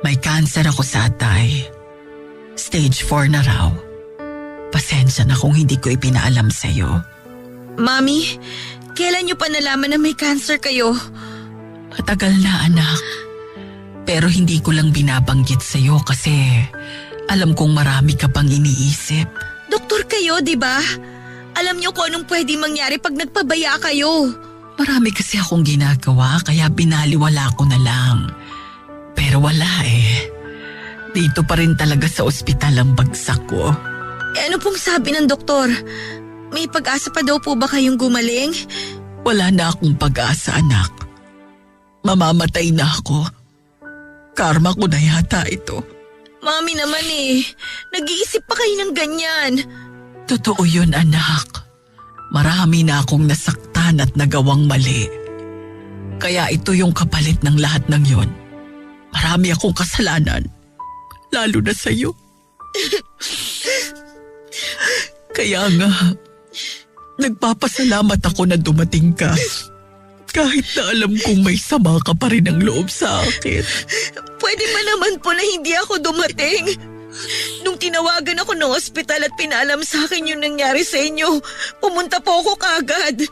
May cancer ako sa atay. Stage 4 na raw. Pasensya na kung hindi ko ipinaalam sa'yo. Mami, kailan nyo pa nalaman na may cancer kayo? Matagal na, anak. Pero hindi ko lang binabanggit sa'yo kasi alam kong marami ka pang iniisip. Doktor kayo, di ba? Alam nyo kung anong pwede mangyari pag nagpabaya kayo. Marami kasi akong ginagawa kaya binaliwala ko na lang. Pero wala eh. Dito pa rin talaga sa ospital ang bagsak ko. Ano pong sabi ng doktor? May pag-asa pa daw po ba kayong gumaling? Wala na akong pag-asa, anak. Mamamatay na ako. Karma ko na yata ito. Mami naman eh, nag-iisip pa kayo ng ganyan. Totoo yun, anak. Marami na akong nasaktan at nagawang mali. Kaya ito yung kapalit ng lahat ng yon. Marami akong kasalanan. Lalo na sa'yo. Kaya nga, nagpapasalamat ako na dumating ka. Kahit na alam kong may sama ka pa rin ang loob sa akin. Pwede ba naman po na hindi ako dumating? Nung tinawagan ako ng ospital at pinaalam sa akin yung nangyari sa inyo, pumunta po ako kaagad.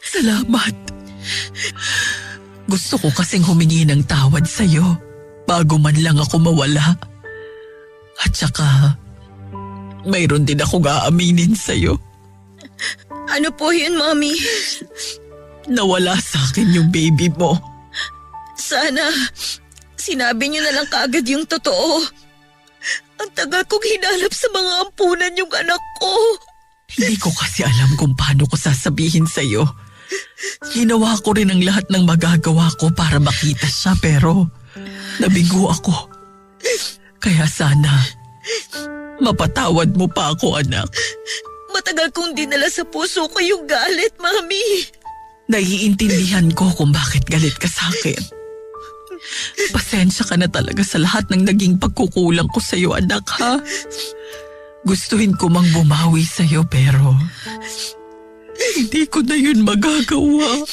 Salamat. Gusto ko kasing humingi ng tawad sa'yo bago man lang ako mawala. At saka, mayroon din akong aaminin sa'yo. Ano po yun, Mami? Nawala sa akin yung baby mo. Sana, sinabi niyo na lang kaagad yung totoo. Ang tagal kong hinanap sa mga ampunan yung anak ko. Hindi ko kasi alam kung paano ko sasabihin sa'yo. Ginawa ko rin ang lahat ng magagawa ko para makita siya pero nabigo ako. Kaya sana, mapatawad mo pa ako, anak. Matagal kong dinala sa puso ko yung galit, Mami. Naiintindihan ko kung bakit galit ka sa akin. Pasensya ka na talaga sa lahat ng naging pagkukulang ko sa'yo, anak, ha? Gustuhin ko mang bumawi sa'yo pero Hindi ko na yun magagawa.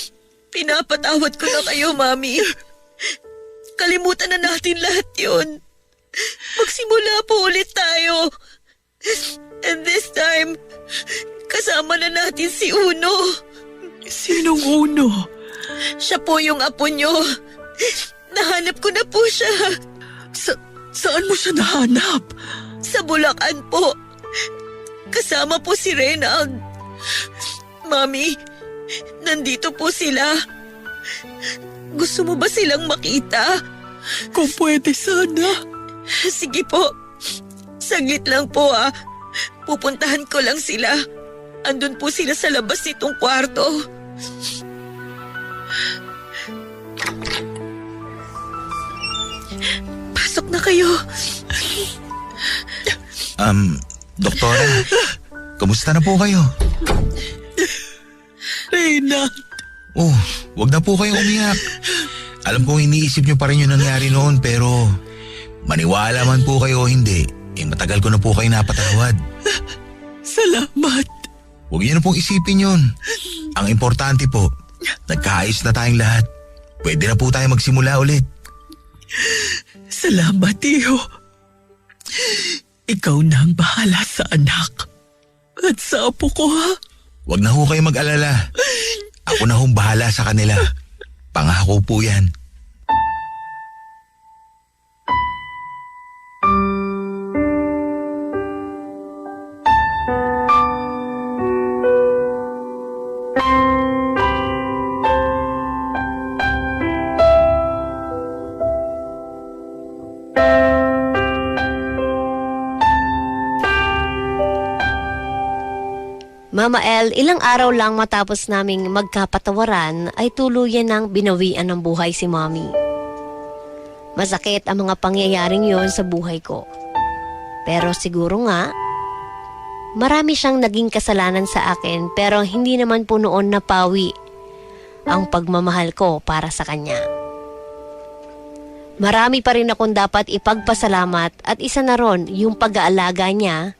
Pinapatawad ko na kayo, Mami. Kalimutan na natin lahat yun. Magsimula po ulit tayo. And this time, kasama na natin si Uno. Sinong Uno? Siya po yung apo nyo. Nahanap ko na po siya. Saan mo siya nahanap? Sa Bulacan po. Kasama po si Reynald. Mami, nandito po sila. Gusto mo ba silang makita? Kung pwede sana. Sige po. Saglit lang po Pupuntahan ko lang sila. Andun po sila sa labas nitong kwarto. Pasok na kayo. Doktora, kamusta na po kayo? Reyna. Oh, wag na po kayong umiyak. Alam kong iniisip niyo pa rin yung nangyari noon pero maniwala man po kayo o hindi, matagal ko na po kayo napatawad. Salamat. Huwag niyo na pong isipin yun. Ang importante po, nagkaayos na tayong lahat. Pwede na po tayo magsimula ulit. Salamat, Tio. Ikaw na ang bahala sa anak. At sa apo ko, ha? Huwag na ho kayo mag-alala. Ako na hong bahala sa kanila. Pangako po yan. Mama El, ilang araw lang matapos naming magkapatawaran ay tuluyan ng binawian ng buhay si Mommy. Masakit ang mga pangyayaring yon sa buhay ko. Pero siguro nga, marami siyang naging kasalanan sa akin pero hindi naman po noon napawi ang pagmamahal ko para sa kanya. Marami pa rin akong dapat ipagpasalamat at isa na ron yung pag-aalaga niya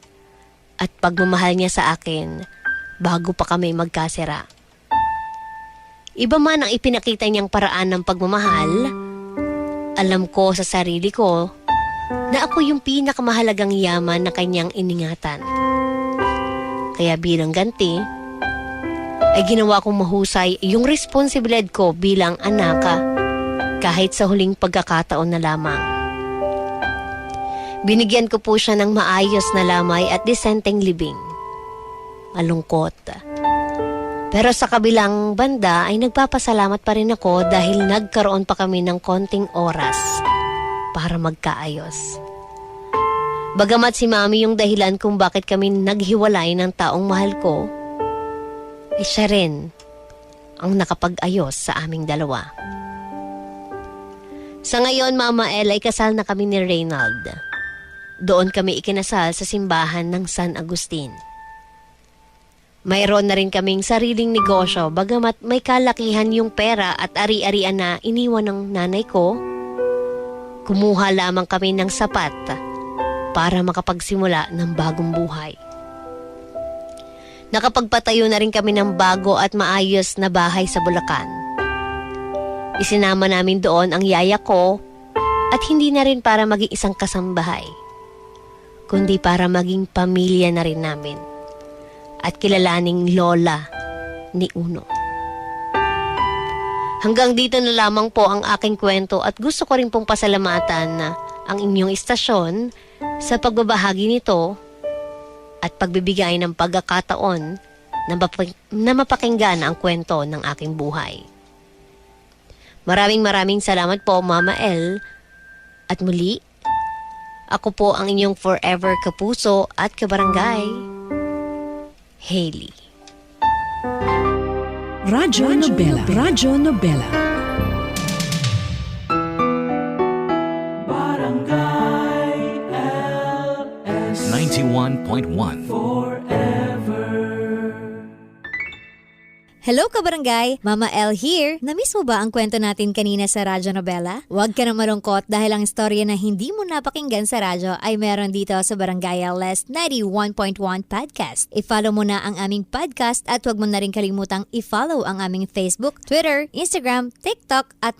at pagmamahal niya sa akin bago pa kami magkasira. Iba man ang ipinakita niyang paraan ng pagmamahal, alam ko sa sarili ko na ako yung pinakamahalagang yaman na kanyang iningatan. Kaya bilang ganti, ay ginawa kong mahusay yung responsibilidad ko bilang anak kahit sa huling pagkakataon na lamang. Binigyan ko po siya ng maayos na lamay at disenteng libing. Malungkot. Pero sa kabilang banda ay nagpapasalamat pa rin ako dahil nagkaroon pa kami ng konting oras para magkaayos. Bagamat si Mami yung dahilan kung bakit kami naghiwalay ng taong mahal ko, ay siya rin ang nakapag-ayos sa aming dalawa. Sa ngayon, Mama El, ay kasal na kami ni Reynald. Doon kami ikinasal sa simbahan ng San Agustin. Mayroon na rin kaming sariling negosyo bagamat may kalakihan yung pera at ari-arian na iniwan ng nanay ko. Kumuha lamang kami ng sapat para makapagsimula ng bagong buhay. Nakapagpatayo na rin kami ng bago at maayos na bahay sa Bulacan. Isinama namin doon ang yaya ko at hindi na rin para maging isang kasambahay, kundi para maging pamilya na rin namin at kilalaning lola ni Uno. Hanggang dito na lamang po ang aking kwento at gusto ko rin pong pasalamatan ang inyong istasyon sa pagbabahagi nito at pagbibigay ng pagkakataon na mapakinggan ang kwento ng aking buhay. Maraming salamat po, Mama El. At muli, ako po ang inyong forever kapuso at kabarangay, Hailey. Radyo Nobela. Radyo Nobela. Barangay LS 91.1. forever. Hello kabarangay! Mama L here! Namiss mo ba ang kwento natin kanina sa Radyo Nobela? Huwag ka na malungkot dahil ang istorya na hindi mo napakinggan sa radyo ay meron dito sa Barangay LS 91.1 Podcast. I-follow mo na ang aming podcast at huwag mo na rin kalimutang i-follow ang aming Facebook, Twitter, Instagram, TikTok at